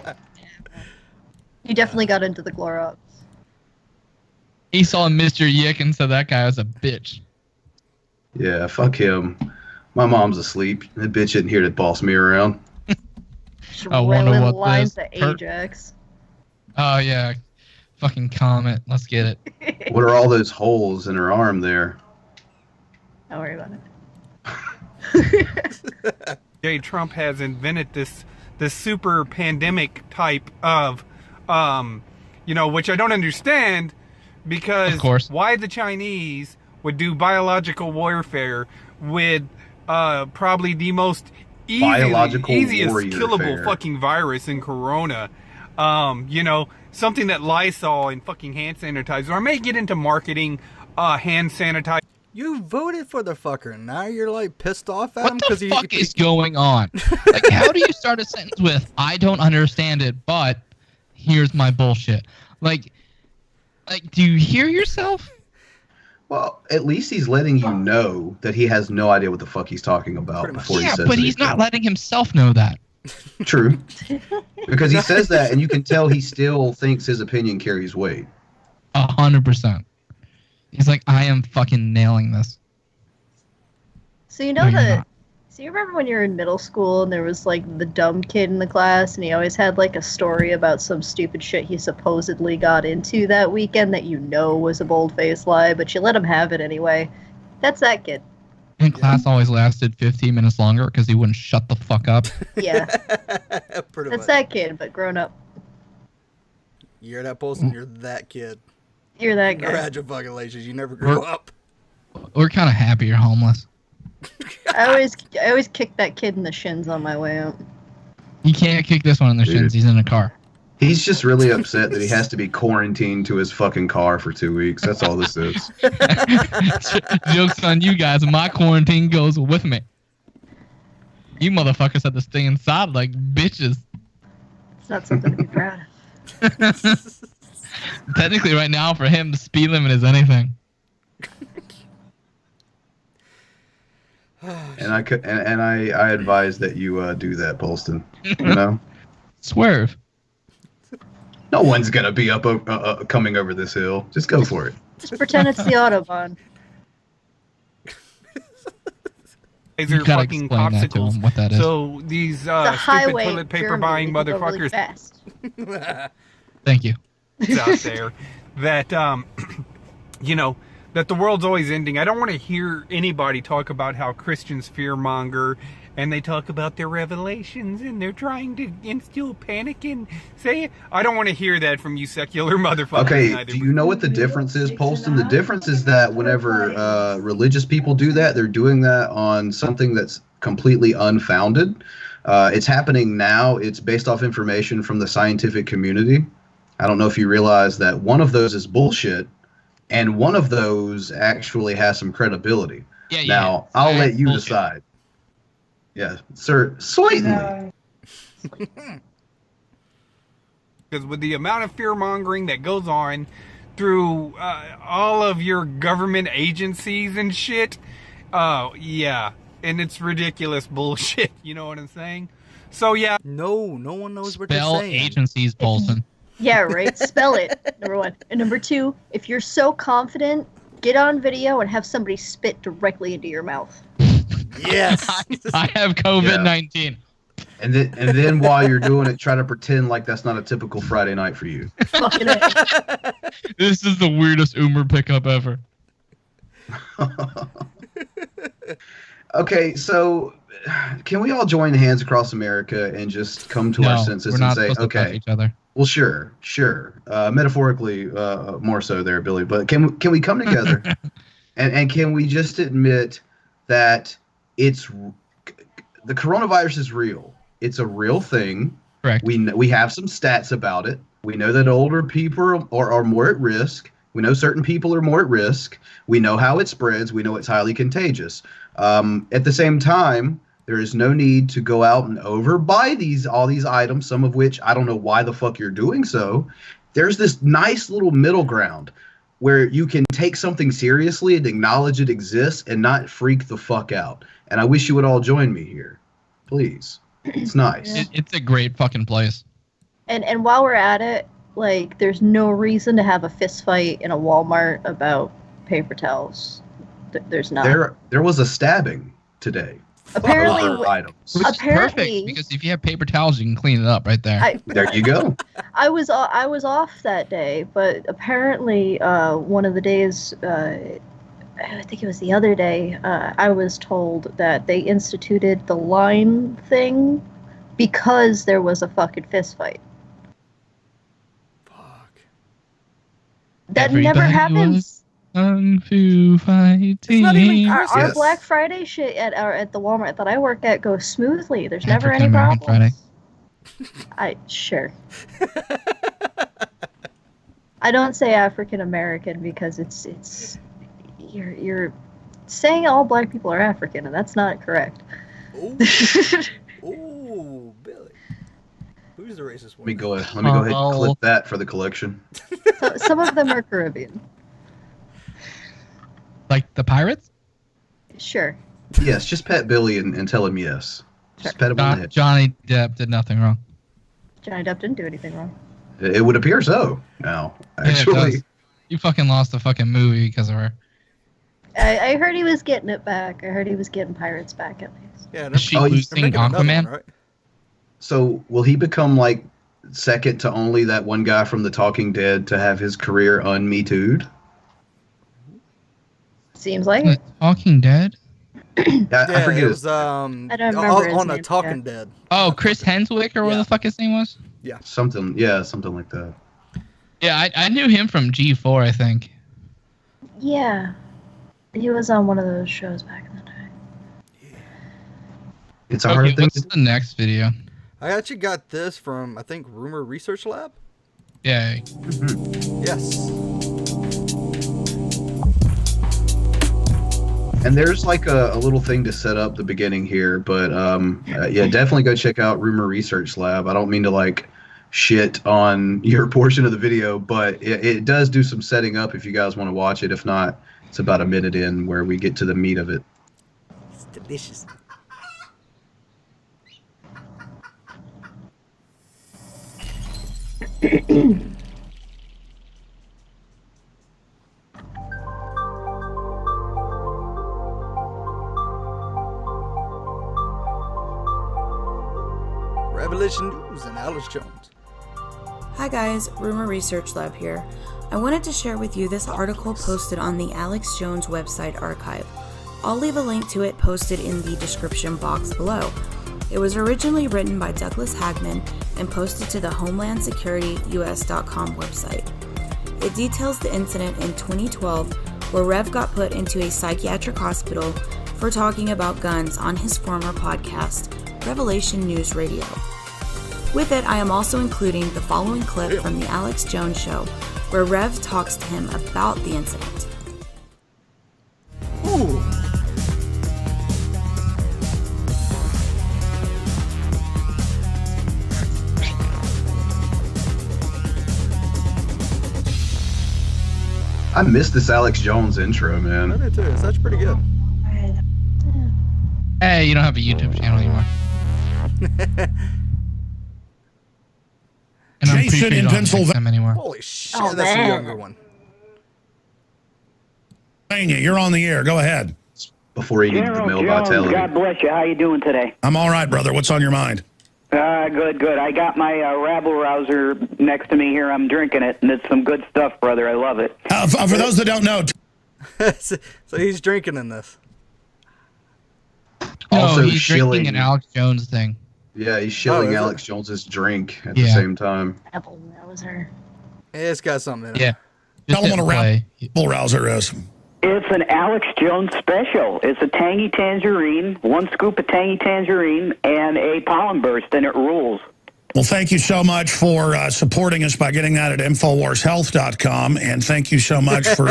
He definitely got into the Clorox. He saw Mr. Yick and said that guy was a bitch. Yeah, fuck him. My mom's asleep. That bitch isn't here to boss me around. Just I wonder railing what lines this at Ajax. Oh yeah, fucking comment. Let's get it. What are all those holes in her arm there? Don't worry about it. Trump has invented this super pandemic type of, which I don't understand, because Of course. why the Chinese would do biological warfare with probably the most easiest killable warfare. fucking virus in Corona. Something that Lysol and fucking hand sanitizer. I may get into marketing hand sanitizer. You voted for the fucker. Now you're like pissed off at him What because the fuck is going on? Like, how do you start a sentence with "I don't understand it, but here's my bullshit"? Like, do you hear yourself? Well, at least he's letting you know that he has no idea what the fuck he's talking about before he says it. But he's not letting himself know that. True. Because he says that, and you can tell he still thinks his opinion carries weight. 100%. He's like, I am fucking nailing this. So you know No, you're that. not. So you remember when you were in middle school and there was like the dumb kid in the class, and he always had like a story about some stupid shit he supposedly got into that weekend that was a bold-faced lie, but you let him have it anyway. That's that kid. And class always lasted 15 minutes longer because he wouldn't shut the fuck up. Yeah. Pretty That's much. that kid, but grown up. You're that person. You're that kid. You're that guy. Congratulations. You never grew up. We're kind of happy you're homeless. I always kick that kid in the shins on my way out. You can't kick this one in the shins. He's in a car. He's just really upset that he has to be quarantined to his fucking car for 2 weeks. That's all this is. Joke's on you guys. My quarantine goes with me. You motherfuckers had to stay inside like bitches. It's not something to be proud of. Technically, right now, for him, the speed limit is anything. And I advise that you do that, Polston. You know, Swerve. no one's gonna be up coming over this hill. Just go for it. Just pretend it's the Autobahn. These You are gotta fucking explain that to popsicles. him, what that is. So these It's a stupid highway toilet paper Germany. buying You can go really motherfuckers fast. Thank you. out there that that the world's always ending. I don't want to hear anybody talk about how Christians fearmonger and they talk about their revelations and they're trying to instill panic and say, I don't want to hear that from you secular motherfuckers. Okay, either. do you know what the difference is, Polston? The difference is that whenever religious people do that, they're doing that on something that's completely unfounded. It's happening now. It's based off information from the scientific community. I don't know if you realize that one of those is bullshit, and one of those actually has some credibility. Yeah, Now, I'll That's let you bullshit. decide. Yeah, sir, certainly. Because with the amount of fear mongering that goes on through all of your government agencies and shit, yeah, and it's ridiculous bullshit. You know what I'm saying? So yeah, No one knows what you're Spell saying. agencies, Paulson. Yeah, right. Spell it. Number one. And number two, if you're so confident, get on video and have somebody spit directly into your mouth. Yes. I have COVID-19. And then while you're doing it, try to pretend like that's not a typical Friday night for you. Fucking A. This is the weirdest Uber pickup ever. Okay, so can we all join hands across America and just come to our senses we're not and say, supposed to touch okay, each other. well, sure, metaphorically more so there, Billy, but can we come together and can we just admit that the coronavirus is real? It's a real thing. Correct. We have some stats about it. We know that older people are more at risk. We know certain people are more at risk. We know how it spreads. We know it's highly contagious. At the same time, there is no need to go out and overbuy all these items, some of which I don't know why the fuck you're doing so. There's this nice little middle ground where you can take something seriously and acknowledge it exists and not freak the fuck out. And I wish you would all join me here. Please. It's nice. It's a great fucking place. And while we're at it, like, there's no reason to have a fist fight in a Walmart about paper towels. There's not. There was a stabbing today. Apparently, items. Which is perfect because if you have paper towels, you can clean it up right there. There you go. I was off that day, but apparently one of the days, I think it was the other day, I was told that they instituted the line thing because there was a fucking fist fight. Fuck. That never happens. Kung Fu fighting. It's not even Christmas. Our Black Friday shit at the Walmart that I work at goes smoothly. There's never any African-American problems. Sure. I don't say African American because it's you're saying all black people are African, and that's not correct. Ooh, Billy. Who's the racist one? Let me go ahead and clip that for the collection. Some of them are Caribbean. Like the pirates? Sure. Yes, just pet Billy and tell him yes. Just pet him on the head. Johnny Depp did nothing wrong. Johnny Depp didn't do anything wrong. It would appear so now, Yeah, actually. you fucking lost the fucking movie because of her. I heard he was getting it back. I heard he was getting pirates back at least. Yeah, Is she losing Aquaman? Right? So will he become like second to only that one guy from The Talking Dead to have his career un-Me Too'd? Seems like it. Talking Dead? I forget it was, I don't remember his on name, The Talking Dead. Oh, Chris Hemswick or what the fuck his name was? Yeah. Something like that. Yeah, I knew him from G4, I think. Yeah. He was on one of those shows back in the day. It's a hard thing. What's the next video? I actually got this from, I think, Rumor Research Lab. Yeah. Yes. And there's like a little thing to set up the beginning here, but yeah, definitely go check out Rumor Research Lab. I don't mean to like shit on your portion of the video, but it does do some setting up if you guys want to watch it. If not, it's about a minute in where we get to the meat of it. It's delicious. Revelation News and Alice Jones. Hi guys, Rumor Research Lab here. I wanted to share with you this article posted on the Alex Jones website archive. I'll leave a link to it posted in the description box below. It was originally written by Douglas Hagman and posted to the HomelandSecurityUS.com website. It details the incident in 2012 where Rev got put into a psychiatric hospital for talking about guns on his former podcast, Revelation News Radio. With it, I am also including the following clip from the Alex Jones Show, where Rev talks to him about the incident. Ooh. I missed this Alex Jones intro, man. I did too. It's actually pretty good. Hey, you don't have a YouTube channel anymore. And I'm pretty Jason sure you in don't Pennsylvania. them anymore. Holy shit, Oh, that's a man. younger one. You're on the air. Go ahead. Before he needed the male vitality. God bless you. How you doing today? I'm all right, brother. What's on your mind? Good. I got my rabble rouser next to me here. I'm drinking it, and it's some good stuff, brother. I love it. For those that don't know, So he's drinking in this. Also he's shilling- drinking an Alex Jones thing. Yeah, he's shilling is it? Alex Jones's drink at the same time. Apple, that was her. It's got something in it. Yeah. tell them what a rabble rouser is. It's an Alex Jones special. It's a tangy tangerine, 1 scoop of tangy tangerine, and a pollen burst, and it rules. Well, thank you so much for supporting us by getting that at InfoWarsHealth.com, and thank you so much for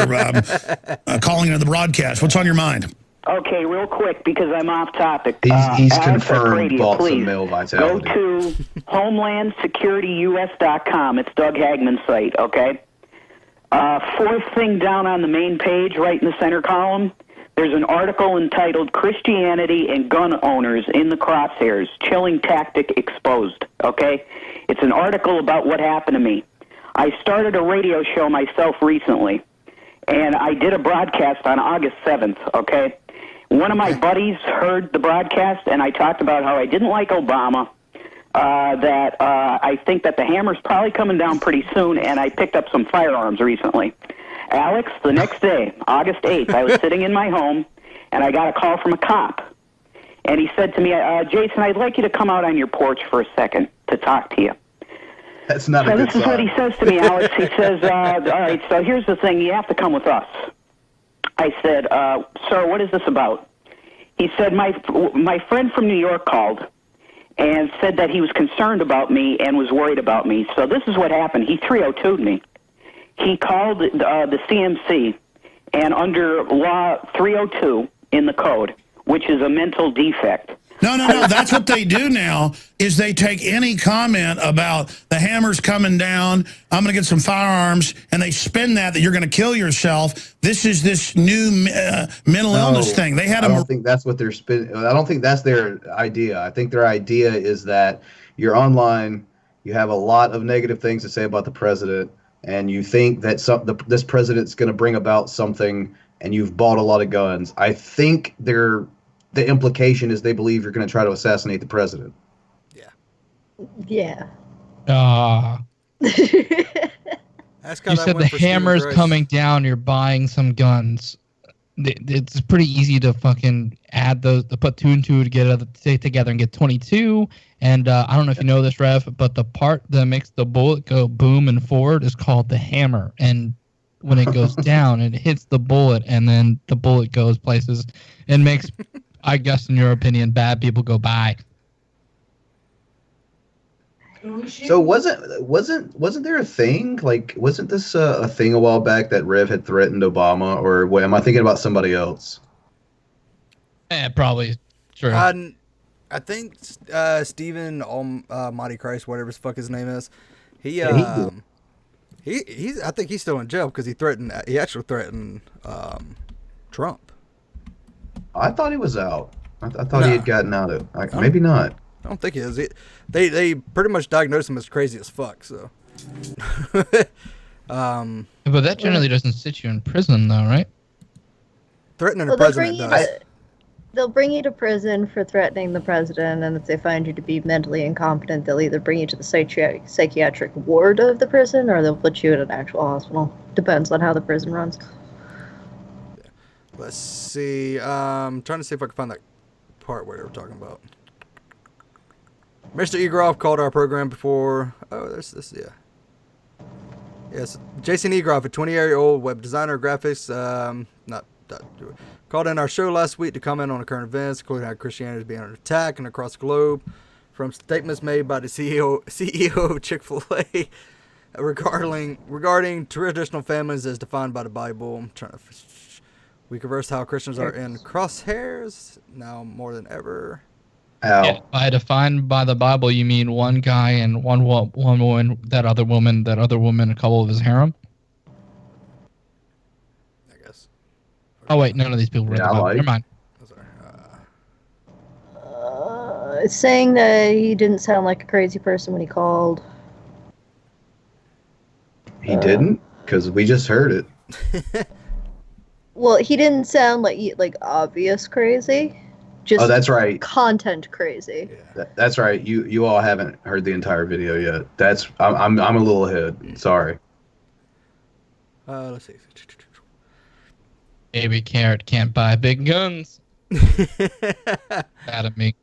calling into the broadcast. What's on your mind? Okay, real quick, because I'm off topic. He's Alex confirmed Radio, bought some please male go vitality. to HomelandSecurityUS.com. It's Doug Hagman's site, okay? Fourth thing down on the main page, right in the center column, there's an article entitled Christianity and Gun Owners in the Crosshairs, Chilling Tactic Exposed, okay? It's an article about what happened to me. I started a radio show myself recently, and I did a broadcast on August 7th, okay? One of my buddies heard the broadcast, and I talked about how I didn't like Obama, that I think that the hammer's probably coming down pretty soon, and I picked up some firearms recently. Alex, the next day, August 8th, I was sitting in my home, and I got a call from a cop. And he said to me, Jason, I'd like you to come out on your porch for a second to talk to you. That's not so a good this is sign. what he says to me, Alex. He says, all right, so here's the thing. You have to come with us. I said, sir, what is this about? He said, my friend from New York called and said that he was concerned about me and was worried about me. So this is what happened. He 302'd me. He called the CMC, and under Law 302 in the code, which is a mental defect. No. That's what they do now, is they take any comment about the hammer's coming down, I'm going to get some firearms, and they spin that you're going to kill yourself. This is this new mental illness thing. They had I don't think that's what they're spinning. I don't think that's their idea. I think their idea is that you're online, you have a lot of negative things to say about the president, and you think that this president's going to bring about something, and you've bought a lot of guns. I think the implication is they believe you're going to try to assassinate the president. Yeah. You said the hammer's coming down, you're buying some guns. It's pretty easy to fucking add those, to put 2 and 2 together and get 22. And I don't know if you know this, Rev, but the part that makes the bullet go boom and forward is called the hammer. And when it goes down, it hits the bullet, and then the bullet goes places and makes, I guess, in your opinion, bad people go by. So wasn't there a thing, like, wasn't this a thing a while back that Rev had threatened Obama, or am I thinking about somebody else? Probably. Sure. I think Stephen Almighty Christ, whatever the fuck his name is, he's I think he's still in jail because he actually threatened Trump. I thought he was out. I thought he had gotten out of it. Maybe not. I don't think he is. They pretty much diagnosed him as crazy as fuck. So. But that generally doesn't sit you in prison, though, right? Threatening the president does. They'll bring you to prison for threatening the president, and if they find you to be mentally incompetent, they'll either bring you to the psychiatric ward of the prison, or they'll put you in an actual hospital. Depends on how the prison runs. Let's see. I'm trying to see if I can find that part where they were talking about. Mr. Egroff called our program before. Oh, there's this, yeah. Yes, Jason Egroff, a 20-year-old web designer, graphics, called in our show last week to comment on the current events, including how Christianity is being under attack and across the globe, from statements made by the CEO of Chick-fil-A regarding traditional families as defined by the Bible. We conversed how Christians are in crosshairs now more than ever. Yeah, by defined by the Bible, you mean one guy and one woman, that other woman, a couple of his harem? I guess. Oh, wait, none of these people read the Bible. Never mind. Saying that he didn't sound like a crazy person when he called. He didn't? Because we just heard it. Well, he didn't sound like obvious crazy. Just that's right. Content crazy. That's right. You all haven't heard the entire video yet. I'm a little ahead. Sorry. Let's see. Baby carrot can't buy big guns. Bad at me.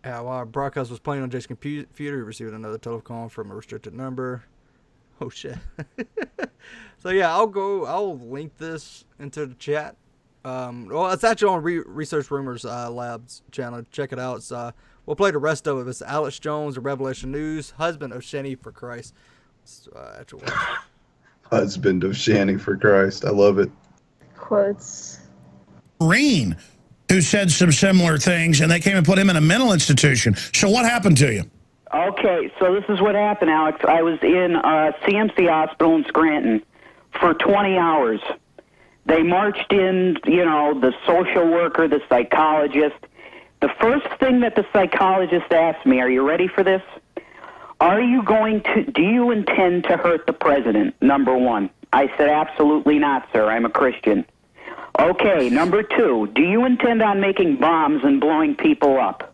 While our broadcast was playing on Jason's computer, he received another telephone from a restricted number. Oh shit. So yeah, I'll link this into the chat. Well, it's actually on Research Rumors Labs channel. Check it out. It's, we'll play the rest of it. It's Alex Jones, the Revelation News, husband of ShannyFor Christ. Husband of ShannyFor Christ. I love it. Quotes. Green, who said some similar things, and they came and put him in a mental institution. So what happened to you? Okay, so this is what happened, Alex. I was in CMC Hospital in Scranton for 20 hours. They marched in, the social worker, the psychologist. The first thing that the psychologist asked me, are you ready for this? Do you intend to hurt the president? Number one. I said, absolutely not, sir. I'm a Christian. Okay, number 2, do you intend on making bombs and blowing people up?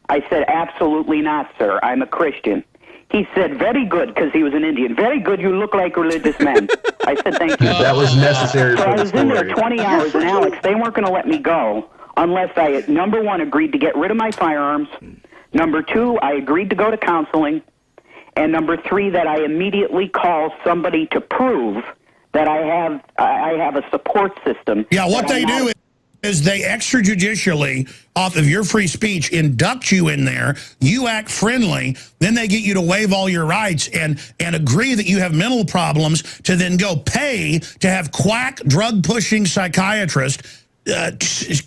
I said, absolutely not, sir. I'm a Christian. He said, very good, because he was an Indian. Very good, you look like religious men. I said, thank you. That was necessary So for I the was in there story. 20 hours, and Alex, they weren't going to let me go unless I, number 1, agreed to get rid of my firearms. Number 2, I agreed to go to counseling. And number 3, that I immediately call somebody to prove that I have a support system. Yeah, what they do is they extrajudicially, off of your free speech, induct you in there, you act friendly, then they get you to waive all your rights and agree that you have mental problems to then go pay to have quack drug-pushing psychiatrists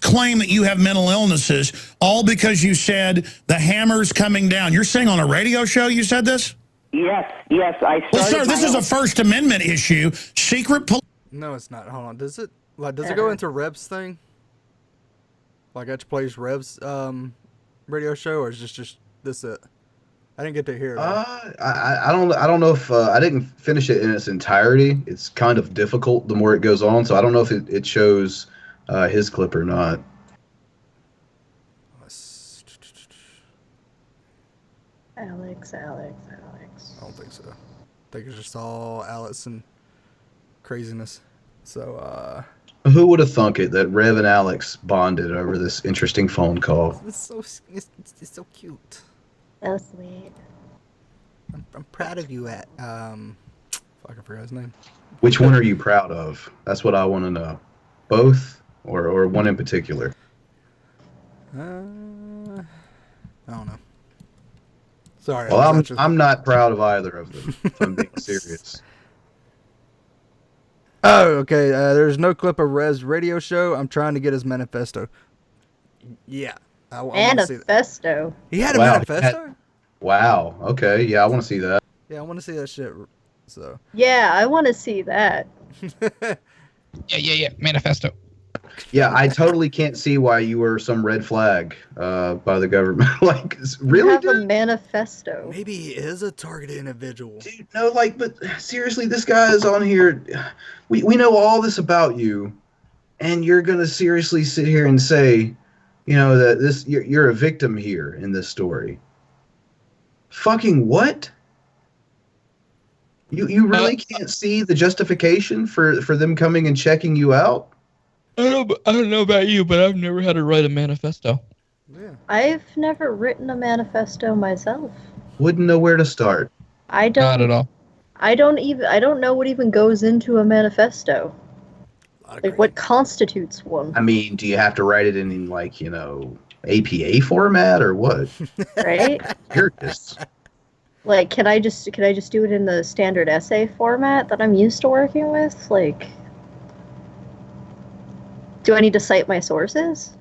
claim that you have mental illnesses, all because you said the hammer's coming down. You're saying on a radio show you said this? Yes, I started. Well, sir, this is a First Amendment issue. Secret police. No, it's not. Hold on. Does it go into Rev's thing? Like Etch plays Rev's radio show, or is just this it? I didn't get to hear it. I don't know if I didn't finish it in its entirety. It's kind of difficult the more it goes on, so I don't know if it shows his clip or not. Alex. I don't think so. I think it's just all Alex and craziness. So, Who would have thunk it that Rev and Alex bonded over this interesting phone call? it's so cute. So sweet. I'm proud of you. I forgot his name. Which one are you proud of? That's what I want to know. Both, or one in particular? I don't know. Sorry. Well, I'm not proud of either of them. If I'm being serious. Oh, okay. There's no clip of Rev's radio show. I'm trying to get his manifesto. Yeah. I wanna see that. Manifesto. He had a manifesto? Wow. Okay. Yeah, I want to see that. Yeah, I want to see that shit. So. Yeah, I want to see that. Yeah. Manifesto. Yeah, I totally can't see why you were some red flag by the government. Like, really, You have dude? a manifesto. Maybe he is a targeted individual. Dude, no, like, but seriously, this guy is on here. We know all this about you, and you're gonna seriously sit here and say, you know, that you're a victim here in this story. Fucking what? You really can't see the justification for them coming and checking you out? I don't know about you, but I've never had to write a manifesto. Yeah. I've never written a manifesto myself. Wouldn't know where to start. I don't. Not at all. I don't know what even goes into a manifesto. Like what constitutes one. I mean, do you have to write it in, like, you know, APA format or what? Right? Here it is. Like, can I just do it in the standard essay format that I'm used to working with? Like, do I need to cite my sources?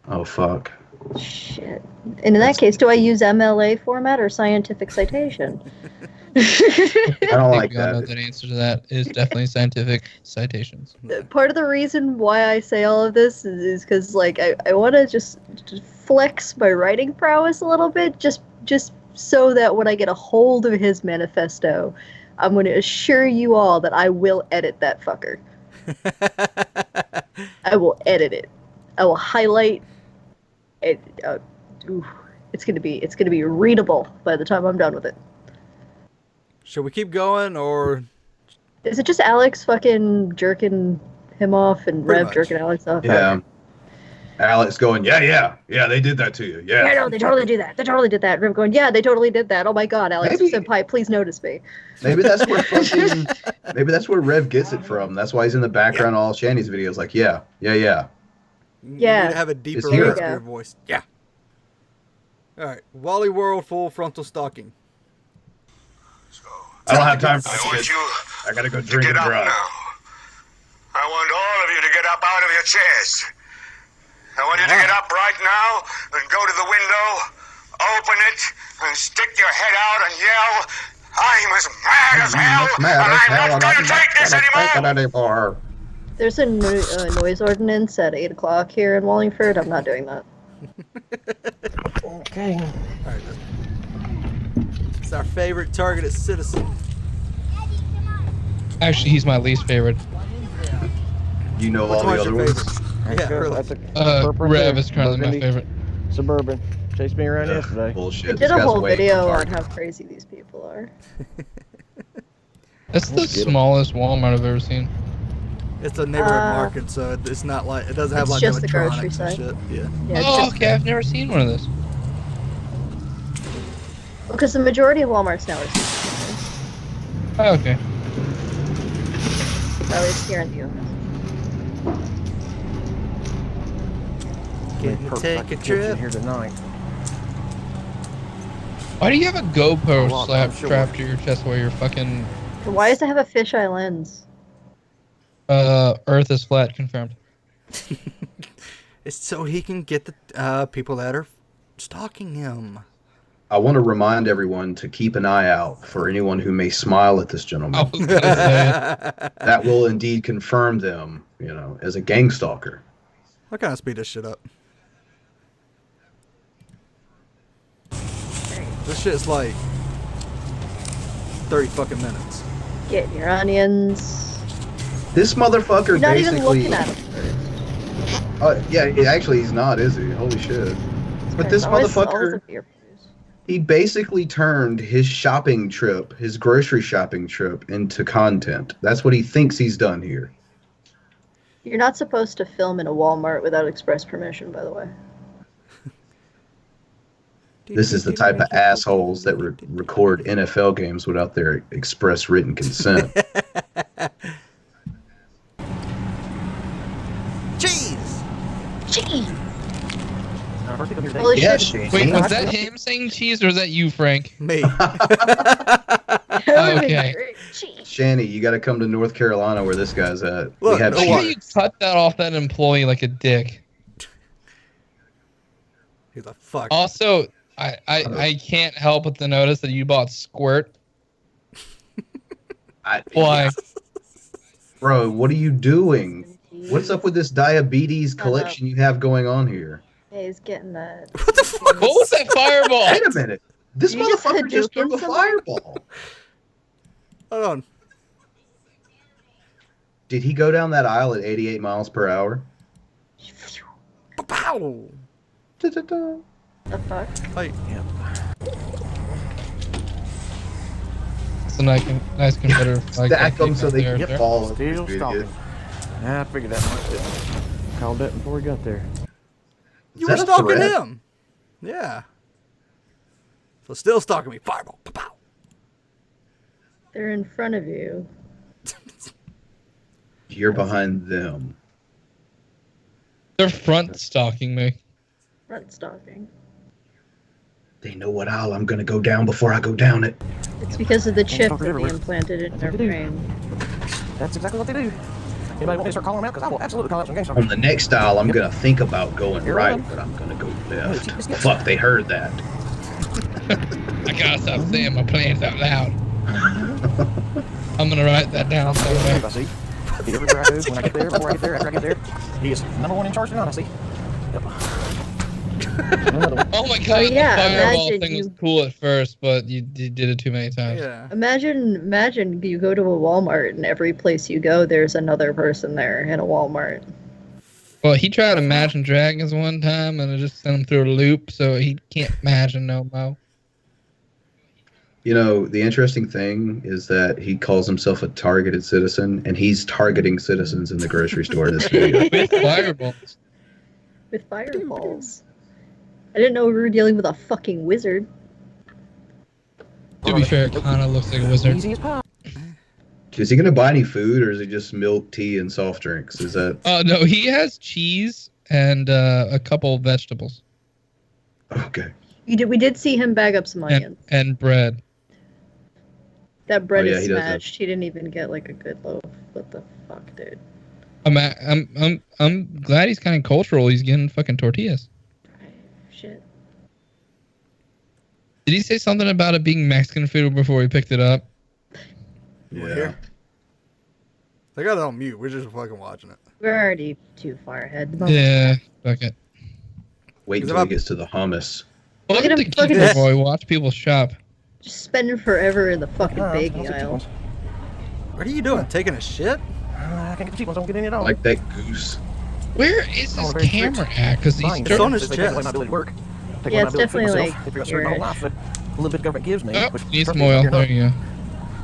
Oh, fuck. Shit. And in that case, do I use MLA format or scientific citation? I don't like I know that answer to that is definitely scientific citations. Part of the reason why I say all of this is because, like, I want to just flex my writing prowess a little bit, just so that when I get a hold of his manifesto, I'm going to assure you all that I will edit that fucker. I will edit it. I will highlight it. It's gonna be readable by the time I'm done with it. Should we keep going, or is it just Alex fucking jerking him off and Pretty Rev much. jerking Alex off? Yeah. Alex going, yeah, they did that to you. Yeah. Yeah, no, they totally did that. They totally did that. Rev going, yeah, they totally did that. Oh my god, Alex Senpai, please notice me. Maybe that's where maybe that's where Rev gets it from. That's why he's in the background of all Shanny's videos. Like, yeah. Yeah. You need to have a deeper, It's here. raspier voice. Yeah. All right. Wally World full frontal stalking. I don't have time for this shit. I gotta go drink and drive. I want all of you to get up out of your chairs. I want you to get up right now and go to the window, open it, and stick your head out and yell, I'm as mad as hell, and I'm not going to take this anymore. There's a noise ordinance at 8 o'clock here in Wallingford. I'm not doing that. Okay. All right. It's our favorite targeted citizen. Actually, he's my least favorite. You know all the other ones? Yeah, really. That's a Rev is currently my Burgundy, favorite. Suburban. Chased me around yesterday. Bullshit. I did a whole video on how crazy these people are. That's the smallest Walmart I've ever seen. It's a neighborhood market, so it's not like it doesn't have It's like just the grocery electronics and side. shit. Yeah. Yeah, it's Oh, just- okay. I've never seen one of those. Because the majority of Walmarts now are supermarkets. Oh, okay. At least here in the US. Can you take a trip here tonight? Why do you have a GoPro Oh, well, I'm sure. strapped to your chest while you're fucking? Why does it have a fisheye lens? Earth is flat. Confirmed. It's so he can get the people that are stalking him. I want to remind everyone to keep an eye out for anyone who may smile at this gentleman. That will indeed confirm them, as a gang stalker. I'll kind of speed this shit up. This shit's like 30 fucking minutes. Get your onions. This motherfucker You're not basically. even looking at him first. Actually, he's not, is he? Holy shit! But this Always motherfucker, a beer. he basically turned his shopping trip, his grocery shopping trip, into content. That's what he thinks he's done here. You're not supposed to film in a Walmart without express permission, by the way. This is the type of assholes that record NFL games without their express written consent. Cheese! Cheese! Holy shit. shit. Wait, was that him saying cheese or was that you, Frank? Me. Okay. Shanny, you got to come to North Carolina where this guy's at. Look, we have Why do you cut that off that employee like a dick? He's like, fuck. Also, I can't help but to notice that you bought Squirt. Why? Bro, what are you doing? What's up with this diabetes collection you have going on here? Hey, he's getting that. What the fuck? What was that fireball? Wait a minute. This Did you just motherfucker just Hadouken threw a someone? fireball. Hold on. Did he go down that aisle at 88 miles per hour? Pow! Da-da-da. The fuck? Like, It's a nice competitor. Stack them so they can fall. Still Pretty stalking. good. Yeah, I figured that much. Called that before we got there. you Is were that a stalking threat? him. Yeah. So still stalking me. Fireball. Pow. They're in front of you. You're behind them. They're front stalking me. Front stalking. They know what aisle I'm gonna go down before I go down it. It's because of the chip stalkers that they everywhere. implanted in their what they do. brain. That's exactly what they do. Anybody want me to start calling them out? Because I will absolutely call out some gang On stalkers. the next aisle, I'm gonna think about going You're right, right. but I'm gonna go left. Let's get- Fuck, they heard that. I gotta stop saying my plans out loud. I'm gonna write that down somewhere. I see. Everywhere I go, when I get there, before I get there, after I get there, he is number one in charge tonight, I see. Yep. Oh my god, yeah, the fireball imagine thing was you- cool at first, but you did it too many times. Yeah. Imagine you go to a Walmart and every place you go, there's another person there in a Walmart. Well, he tried Imagine Dragons one time, and it just sent him through a loop, so he can't imagine no more. You know, the interesting thing is that he calls himself a targeted citizen, and he's targeting citizens in the grocery store in this video. With fireballs. With fireballs. I didn't know we were dealing with a fucking wizard. To be fair, it kind of looks like a wizard. Easy as pie. Is he gonna buy any food, or is it just milk, tea, and soft drinks? Is that No, he has cheese and a couple of vegetables okay? We did see him bag up some onions. and bread. That bread Oh, yeah, is he does that. smashed. He didn't even get like a good loaf. What the fuck, dude? I'm glad he's kind of cultural. He's getting fucking tortillas. Shit. Did he say something about it being Mexican food before we picked it up? Yeah. They got it on mute. We're just fucking watching it. We're already too far ahead. Yeah, fuck it. Wait until he gets to the hummus. Welcome at to him Geek, fucking- boy. Watch people shop. Just spending forever in the fucking baking aisle. What are you doing? Taking a shit? I can't get the cheap ones. I don't get any at all. Like that goose. Where is this camera at? Because he's It's on his chest. Yeah, it's definitely like a little bit government gives me. Oh, need some oil. There you go.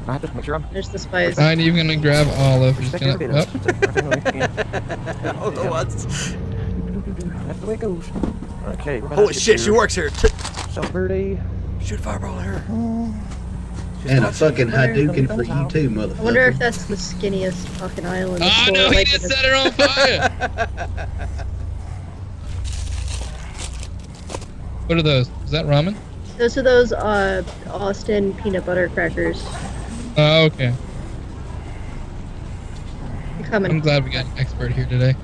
I have to make sure I'm. There's the spice. I'm not even gonna grab Olive. Just gonna, That's the way it goes. Okay. Holy shit, she works here. South Verde. Shoot fireball at her. And a fucking Hadouken for you too, motherfucker. I wonder if that's the skinniest fucking island. Oh no, he just set her on fire! What are those? Is that ramen? Those are those Austin peanut butter crackers. Oh, okay. You're coming. I'm glad we got an expert here today.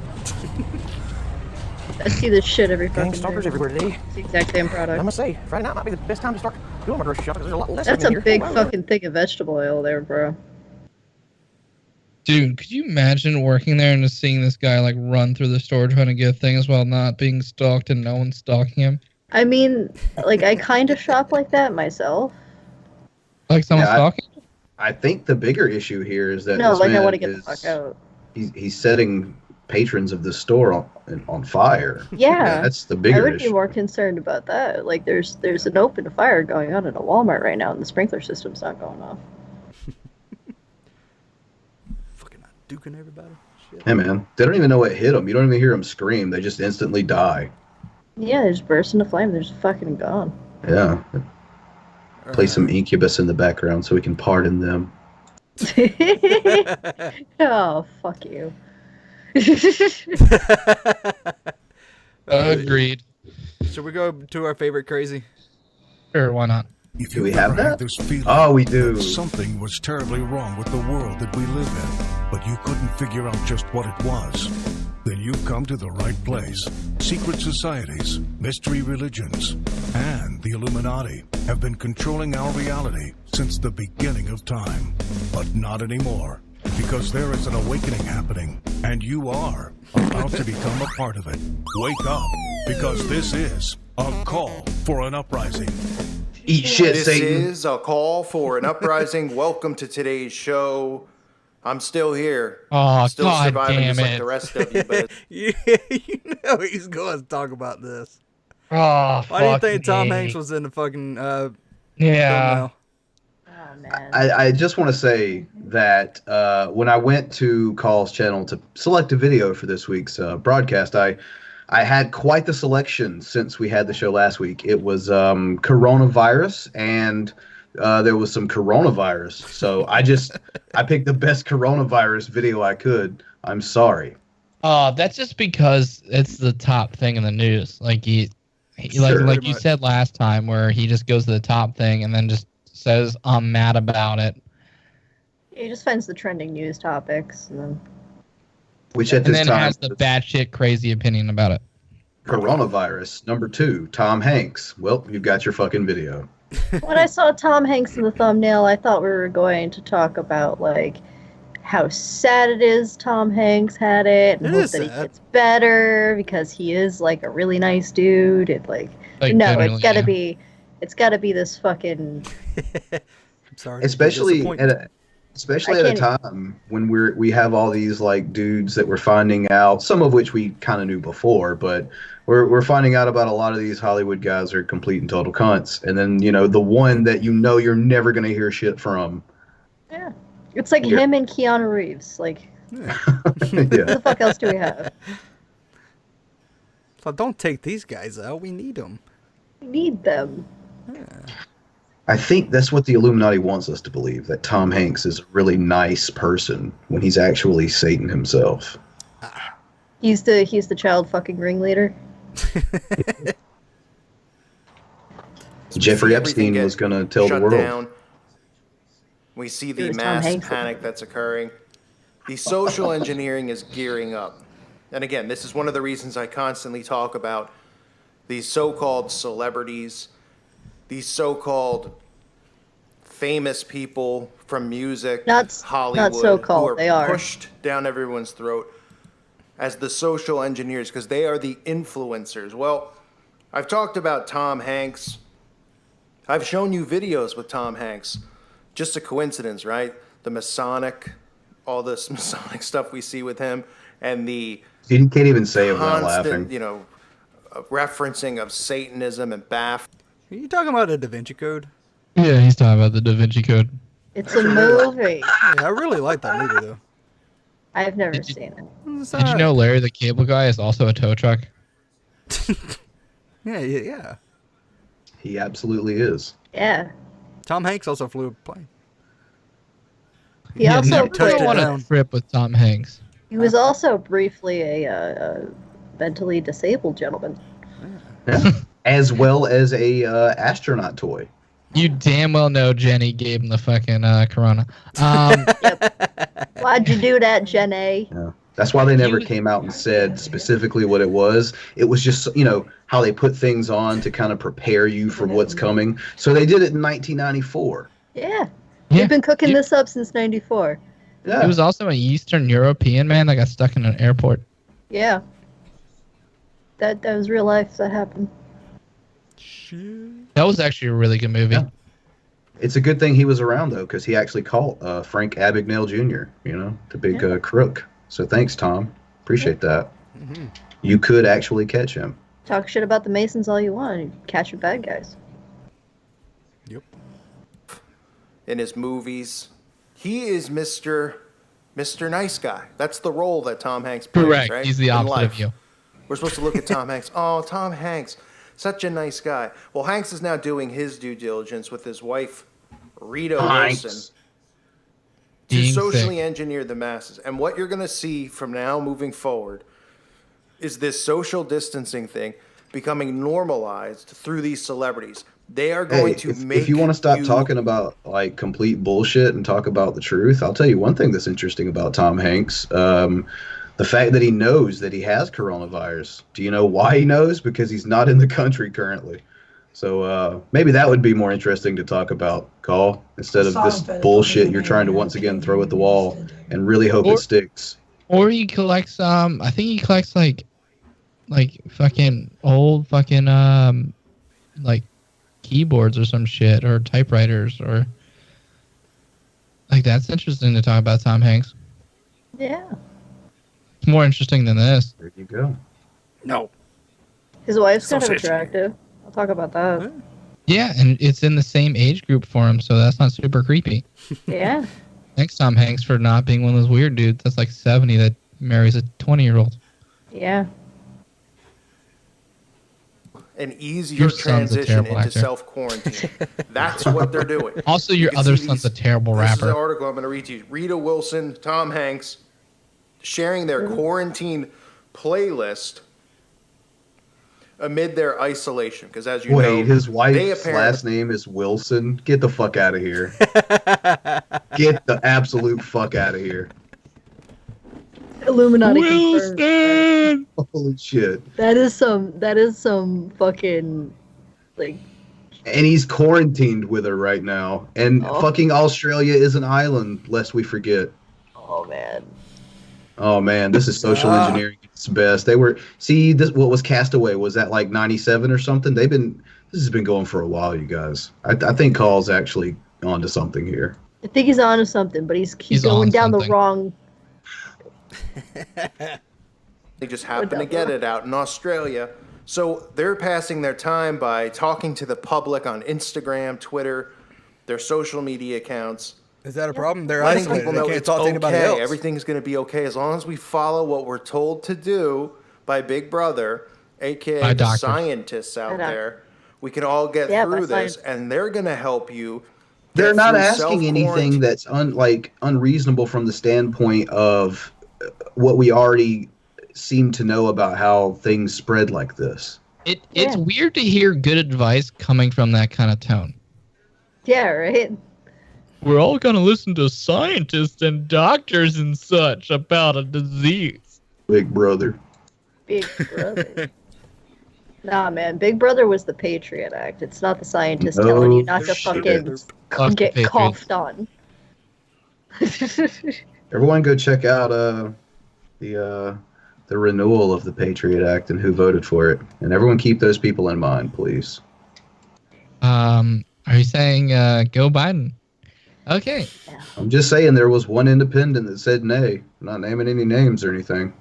I see this shit every fucking Gang stalkers day. everywhere today. It's the exact same product. I must say, Friday night might be the best time to start doing my grocery shopping because there's a lot less. That's in a here. big Wow. fucking thing of vegetable oil there, bro. Dude, could you imagine working there and just seeing this guy like run through the store trying to get things while not being stalked and no one's stalking him? I mean, like, I kind of shop like that myself. Like someone's stalking? I think the bigger issue here is that No, this like, I man want to get the is- fuck out. He's setting patrons of the store on fire. Yeah. That's the I bigger would issue. be more concerned about that. Like, there's an open fire going on at a Walmart right now, and the sprinkler system's not going off. Duking everybody. Shit. Hey man, they don't even know what hit them. You don't even hear them scream. They just instantly die. Yeah, they just burst into flame. They're just fucking gone. Yeah. Play some Incubus in the background so we can pardon them. Oh, fuck you. Agreed. Should we go to our favorite crazy? Sure, why not? Do we have that? This feeling Oh, we do. that something was terribly wrong with the world that we live in, but you couldn't figure out just what it was. Then you've come to the right place. Secret societies, mystery religions, and the Illuminati have been controlling our reality since the beginning of time. But not anymore, because there is an awakening happening, and you are about to become a part of it. Wake up, because this is a call for an uprising. Eat shit, This Satan. is a call for an uprising. Welcome to today's show. I'm still here. Oh, still God surviving damn just like it. the rest of you. But you know he's going to talk about this. Oh, Why do you fucking think Tom A. Hanks was in the fucking Yeah. thumbnail? I just want to say that when I went to Call's channel to select a video for this week's broadcast, I had quite the selection since we had the show last week. It was coronavirus, and there was some coronavirus. So I picked the best coronavirus video I could. I'm sorry. That's just because it's the top thing in the news. Like he Sure. like you said last time, where he just goes to the top thing and then just says, "I'm mad about it." He just finds the trending news topics, and then... Which at And this then time, has the batshit crazy opinion about it. coronavirus. Number 2, Tom Hanks. Well, you've got your fucking video. When I saw Tom Hanks in the thumbnail, I thought we were going to talk about, like, how sad it is Tom Hanks had it, and It hope is that he sad. gets better, because he is, like, a really nice dude, and, like no, generally, it's gotta be this fucking... I'm sorry. Especially at a can't- time when we have all these like dudes that we're finding out, some of which we kind of knew before, but we're finding out about a lot of these Hollywood guys are complete and total cunts, and then the one that you're never gonna hear shit from. Yeah. It's like Yeah. him and Keanu Reeves. Like, Yeah. what the fuck else do we have? So don't take these guys out. We need them. We need them. I think that's what the Illuminati wants us to believe, that Tom Hanks is a really nice person when he's actually Satan himself. He's the child fucking ringleader. Jeffrey see everything Epstein get was going to tell the shut world. down. We see It the was Tom mass Hanks. panic that's occurring. The social engineering is gearing up. And again, this is one of the reasons I constantly talk about these so-called celebrities, these so-called famous people from music, Hollywood, so-called, who are they are. pushed down everyone's throat as the social engineers because they are the influencers. Well, I've talked about Tom Hanks. I've shown you videos with Tom Hanks. Just a coincidence, right? The Masonic all this Masonic stuff we see with him, and the You can't even say it without constant, laughing. referencing of Satanism and BAF. Are you talking about a Da Vinci Code? Yeah, he's talking about the Da Vinci Code. It's a movie. Yeah, I really like that movie though. I've never seen it. Did you know Larry the Cable Guy is also a tow truck? Yeah. He absolutely is. Yeah. Tom Hanks also flew a plane. He also never played- go on a trip with Tom Hanks. He was also briefly a mentally disabled gentleman. Yeah. As well as a astronaut toy. You damn well know Jenny gave him the fucking corona. Why'd you do that, Jenny? Yeah. That's why they never came out and said specifically what it was. It was just, how they put things on to kind of prepare you for what's coming. So they did it in 1994. Yeah. We've been cooking this up since '94. Yeah. He was also an Eastern European man that got stuck in an airport. Yeah. That was real life. That happened. That was actually a really good movie. Yeah. It's a good thing he was around, though, because he actually caught Frank Abagnale Jr., the big crook. So thanks, Tom. Appreciate that. Mm-hmm. You could actually catch him. Talk shit about the Masons all you want. You catch your bad guys. Yep. In his movies, he is Mr. Nice Guy. That's the role that Tom Hanks plays, Correct. right? He's the In opposite life. of you. We're supposed to look at Tom Hanks. Oh, Tom Hanks, such a nice guy. Well, Hanks is now doing his due diligence with his wife, Rita Wilson, to Being socially sick. engineer the masses. And what you're going to see from now moving forward is this social distancing thing becoming normalized through these celebrities. They are going to make if you want to stop talking about like complete bullshit and talk about the truth, I'll tell you one thing that's interesting about Tom Hanks. The fact that he knows that he has coronavirus. Do you know why he knows? Because he's not in the country currently. So maybe that would be more interesting to talk about, Call, instead of this bullshit you're trying to once again throw at the wall and really hope it sticks. Or he collects I think he collects like fucking old fucking like keyboards or some shit, or typewriters, or like that's interesting to talk about Tom Hanks. Yeah. It's more interesting than this. There you go. No. His wife's kind of Sausage. attractive. I'll talk about that. Yeah, and it's in the same age group for him, so that's not super creepy. Yeah. Thanks, Tom Hanks, for not being one of those weird dudes that's like 70 that marries a 20-year-old. Yeah. an easier Your son's a transition terrible into actor. self-quarantine. That's what they're doing. Also, You your can other see son's these- a terrible This is rapper. an article I'm going to read to you. Rita Wilson, Tom Hanks, sharing their quarantine playlist amid their isolation. Because as you know, Wait, his they wife's apparently last name is Wilson? Get the fuck out of here. Get the absolute fuck out of here. Illuminati confirmed. Holy shit. That is some fucking like. And he's quarantined with her right now. And fucking Australia is an island, lest we forget. Oh man. Oh man, this is social engineering at its best. They were this what was Castaway? Was that like 97 or something? This has been going for a while, you guys. I think Call's actually onto something here. I think he's onto something, but he's going on down something. the wrong. They just happen to get it out in Australia. So they're passing their time by talking to the public on Instagram, Twitter, their social media accounts. Is that a problem? They're Letting isolated. people They know can't it's talk to anybody okay. else. Everything's going to be okay as long as we follow what we're told to do by Big Brother, aka By the doctors. scientists out By doc- there. We can all get Yeah, by through this, science. and they're going to help you. They're get not through asking anything self-quarantine. that's unreasonable from the standpoint of what we already seem to know about how things spread like this. It's weird to hear good advice coming from that kind of tone. Yeah, right. We're all gonna listen to scientists and doctors and such about a disease. Big Brother. Big Brother. Nah, man. Big Brother was the Patriot Act. It's not the scientists telling you not to shit. fucking Fuck the get Patriots. coughed on. Everyone go check out the renewal of the Patriot Act and who voted for it. And everyone keep those people in mind, please. Are you saying go Biden? Okay. I'm just saying there was one independent that said nay. I'm not naming any names or anything.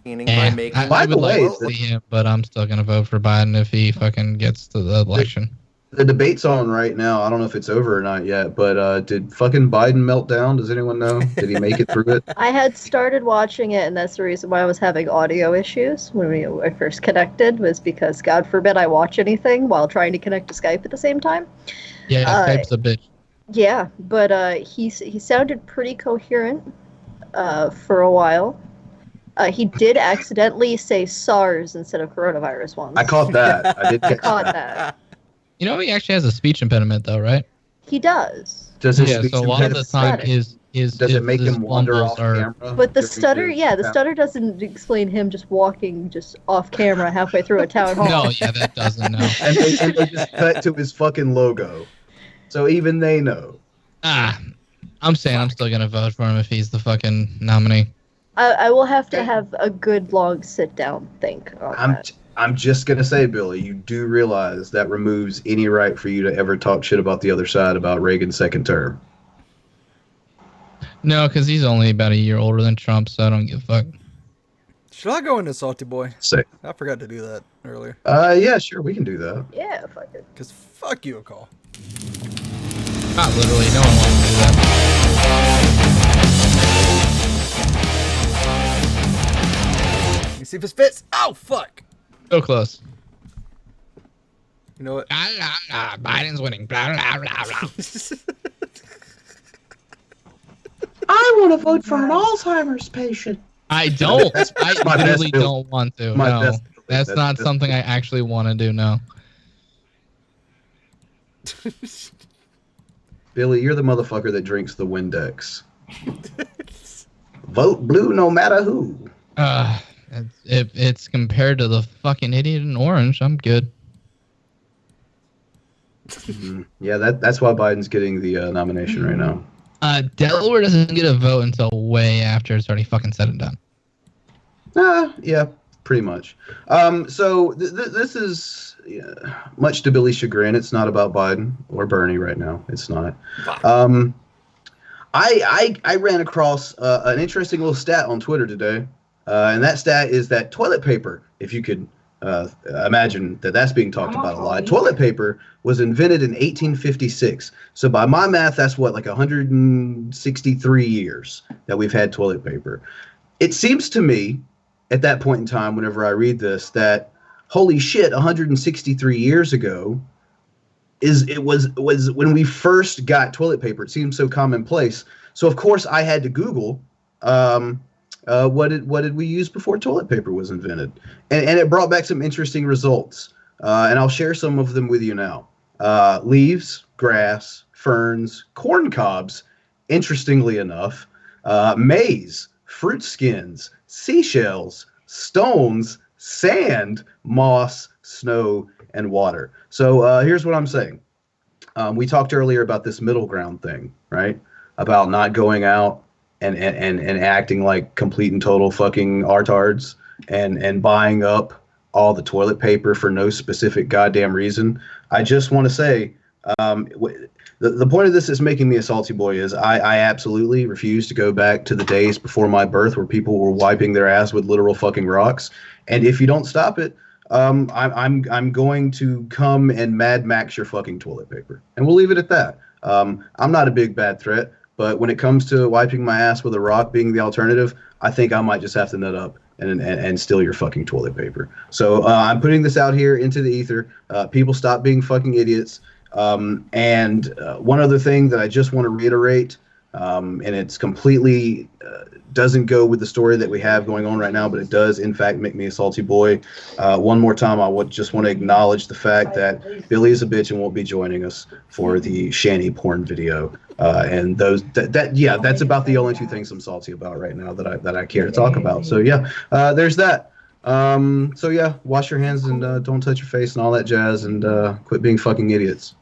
I would like to see him, but I'm still gonna vote for Biden if he fucking gets to the election. The debate's on right now. I don't know if it's over or not yet, but did fucking Biden melt down? Does anyone know? Did he make it through it? I had started watching it, and that's the reason why I was having audio issues when I first connected, was because, God forbid, I watch anything while trying to connect to Skype at the same time. Yeah, Skype's a bitch. Yeah, but he sounded pretty coherent for a while. He did accidentally say SARS instead of coronavirus once. I caught that. I did catch that. You know, he actually has a speech impediment, though, right? He does. Does his yeah, speech so a lot of the impediment time does it make him wander off camera? But the stutter, the stutter doesn't explain him just walking just off camera halfway through a town hall. No, yeah, that doesn't know. and they just cut to his fucking logo, so even they know. I'm saying I'm still gonna vote for him if he's the fucking nominee. I will have to have a good long sit down think on that. I'm just gonna say, Billy, you do realize that removes any right for you to ever talk shit about the other side about Reagan's second term. No, because he's only about a year older than Trump, so I don't give a fuck. Should I go into Salty Boy? Say. I forgot to do that earlier. Yeah, sure, we can do that. Yeah, fuck it. Because fuck you, call. Not literally, no one wants to do that. You see if it fits? Oh, fuck! So close. You know what? Biden's winning. Blah, blah, blah, blah. I want to vote for an Alzheimer's patient. I don't. I my literally best don't want to. my No, best- that's that's- not something I actually want to do. No. Billy, you're the motherfucker that drinks the Windex. Vote blue no matter who. If it's compared to the fucking idiot in orange, I'm good. Yeah, that's why Biden's getting the nomination right now. Delaware doesn't get a vote until way after it's already fucking said and done. Yeah, pretty much. So this is much to Billy's chagrin. It's not about Biden or Bernie right now. It's not. I ran across an interesting little stat on Twitter today, and that stat is that toilet paper, if you could imagine that that's being talked about a lot, toilet paper was invented in 1856. So by my math, that's what, like 163 years that we've had toilet paper. It seems to me, at that point in time, whenever I read this, that holy shit, 163 years ago was when we first got toilet paper. It seems so commonplace. So of course I had to Google what did we use before toilet paper was invented, and it brought back some interesting results. And I'll share some of them with you now. Leaves, grass, ferns, corn cobs. Interestingly enough, maize, fruit skins, seashells, stones, sand, moss, snow, and water. So here's what I'm saying. We talked earlier about this middle ground thing, right? About not going out and acting like complete and total fucking artards and buying up all the toilet paper for no specific goddamn reason. I just want to say, the point of this is making me a salty boy is I absolutely refuse to go back to the days before my birth where people were wiping their ass with literal fucking rocks. And if you don't stop it, I'm going to come and Mad Max your fucking toilet paper. And we'll leave it at that. I'm not a big bad threat, but when it comes to wiping my ass with a rock being the alternative, I think I might just have to nut up and steal your fucking toilet paper. So I'm putting this out here into the ether. People stop being fucking idiots. And one other thing that I just want to reiterate, and it's completely doesn't go with the story that we have going on right now, but it does in fact make me a salty boy. One more time, I would just want to acknowledge the fact that Billy is a bitch and won't be joining us for the Shanny porn video. And those that's about the only two things I'm salty about right now that I care to talk about. So yeah, there's that. So yeah, wash your hands and don't touch your face and all that jazz, and quit being fucking idiots.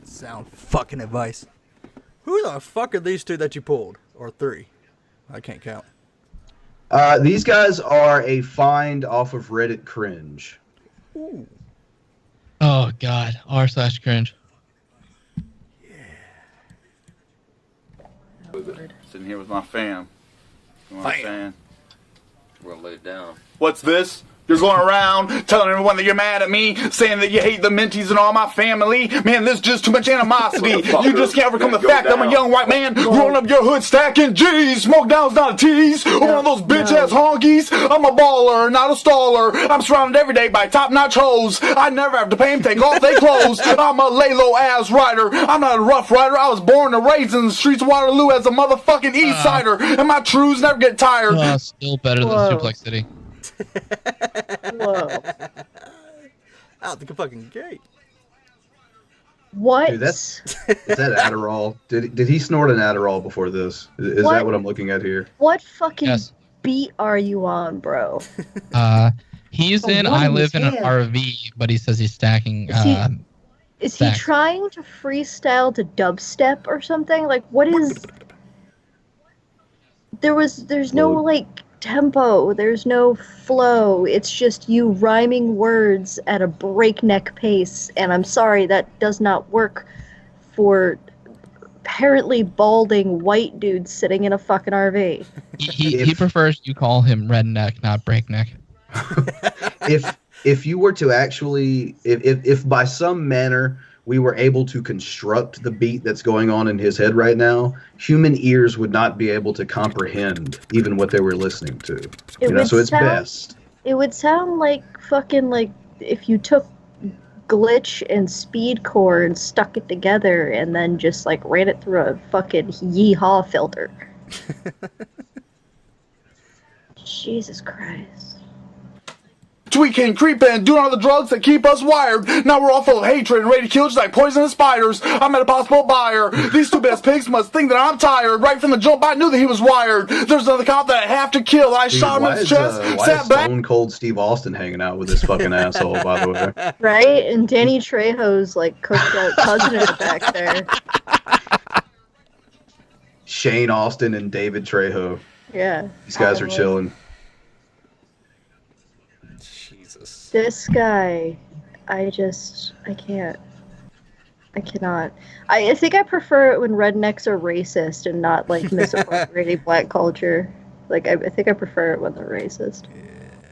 Sound fucking advice. Who the fuck are these two that you pulled? Or three? I can't count. These guys are a find off of Reddit Cringe. Ooh. Oh God, r/cringe. Sitting here with my fam. You know what I'm saying? We're gonna lay it down. What's this? You're going around telling everyone that you're mad at me, saying that you hate the Minties and all my family. Man, there's just too much animosity. You just can't overcome the fact that I'm a young white man rolling up your hood stacking G's. Smoke down's not a tease. One of those bitch-ass honkies. I'm a baller, not a staller. I'm surrounded every day by top-notch hoes. I never have to pay them take off their clothes. I'm a lay-low-ass rider. I'm not a rough rider. I was born and raised in the streets of Waterloo as a motherfucking East Sider. And my truths never get tired. Still better than Suplex City. Whoa. Out the fucking gate. What? Dude, is that Adderall? Did he snort an Adderall before this? Is that what I'm looking at here? What fucking beat are you on, bro? He's Oh, in what I in live his in an hand? RV, but he says he's stacking. Is he trying to freestyle to dubstep or something? Like, what is? There's no like tempo. There's no flow. It's just you rhyming words at a breakneck pace. And I'm sorry, that does not work for apparently balding white dudes sitting in a fucking RV. He prefers you call him redneck, not breakneck. If you were to actually, if by some manner we were able to construct the beat that's going on in his head right now, human ears would not be able to comprehend even what they were listening to. So it's best. It would sound like fucking like if you took Glitch and Speedcore and stuck it together and then just like ran it through a fucking yeehaw filter. Jesus Christ. Tweaking, creeping, doing all the drugs that keep us wired. Now we're all full of hatred and ready to kill just like poisonous spiders. I'm a possible buyer. These two best pigs must think that I'm tired. Right from the jump, I knew that he was wired. There's another cop that I have to kill. I shot him in his chest, Why sat is back. Stone Cold Steve Austin hanging out with this fucking asshole, by the way? Right? And Danny Trejo's like cooked out cousin in the back there. Shane Austin and David Trejo. Yeah. These guys are chilling. This guy, I can't. I cannot. I think I prefer it when rednecks are racist and not like misappropriating black culture. Like I think I prefer it when they're racist.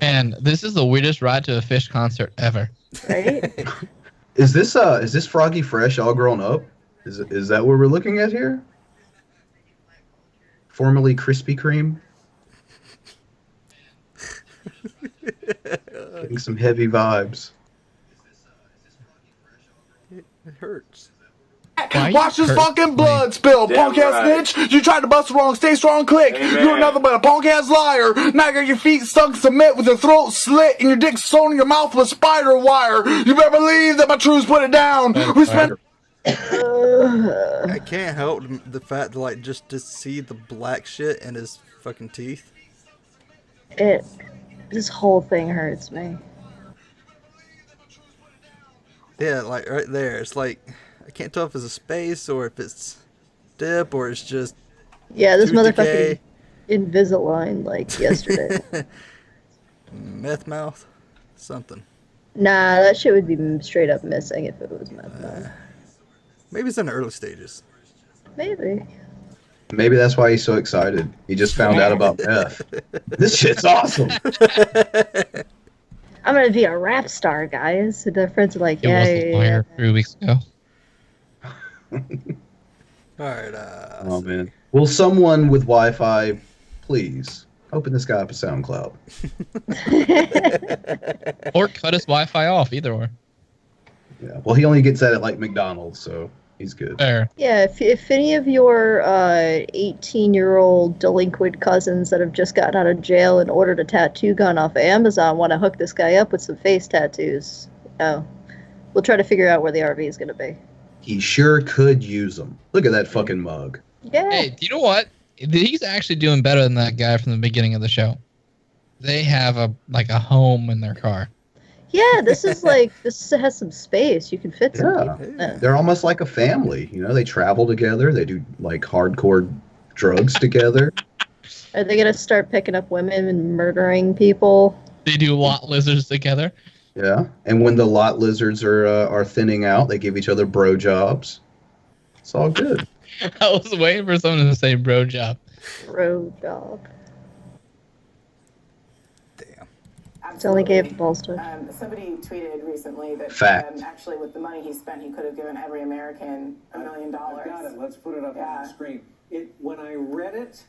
And this is the weirdest ride to a Fish concert ever. Right? Is this Froggy Fresh all grown up? Is that what we're looking at here? Formerly Krispy Kreme? Getting some heavy vibes. It hurts. Watch this fucking blood spill, punk ass snitch. You tried to bust wrong, stay strong, click. You're nothing but a punk ass liar. Now you got your feet stuck in cement with your throat slit and your dick sewn in your mouth with spider wire. You better believe that my truths put it down. We spent. I can't help the fact that just to see the black shit in his fucking teeth. This whole thing hurts me. Yeah, like right there. It's like I can't tell if it's a space or if it's dip or it's just This tooth motherfucking decay. Invisalign like yesterday. Meth mouth, something. Nah, that shit would be straight up missing if it was meth mouth. Maybe it's in the early stages. Maybe. Maybe that's why he's so excited. He just found out about meth. This shit's awesome. I'm gonna be a rap star, guys. And their friends are like, It was a yeah. fire 3 weeks ago. Alright, Oh man. Will someone with Wi-Fi please open this guy up a SoundCloud? Or cut his Wi-Fi off, either or. Yeah. Well, he only gets that at like McDonald's, so he's good. Fair. Yeah, if any of your 18-year-old delinquent cousins that have just gotten out of jail and ordered a tattoo gun off of Amazon want to hook this guy up with some face tattoos, we'll try to figure out where the RV is going to be. He sure could use them. Look at that fucking mug. Yeah. Hey, do you know what? He's actually doing better than that guy from the beginning of the show. They have a home in their car. Yeah, this is this has some space. You can fit some people in it. They're almost like a family. You know, they travel together. They do like hardcore drugs together. Are they going to start picking up women and murdering people? They do lot lizards together. Yeah, and when the lot lizards are thinning out, they give each other bro jobs. It's all good. I was waiting for someone to say bro job. Bro job. It's only gave the balls to. Somebody tweeted recently that Fact. actually with the money he spent, he could have given every American $1 million. I've got it. Let's put it up on the screen. When I read it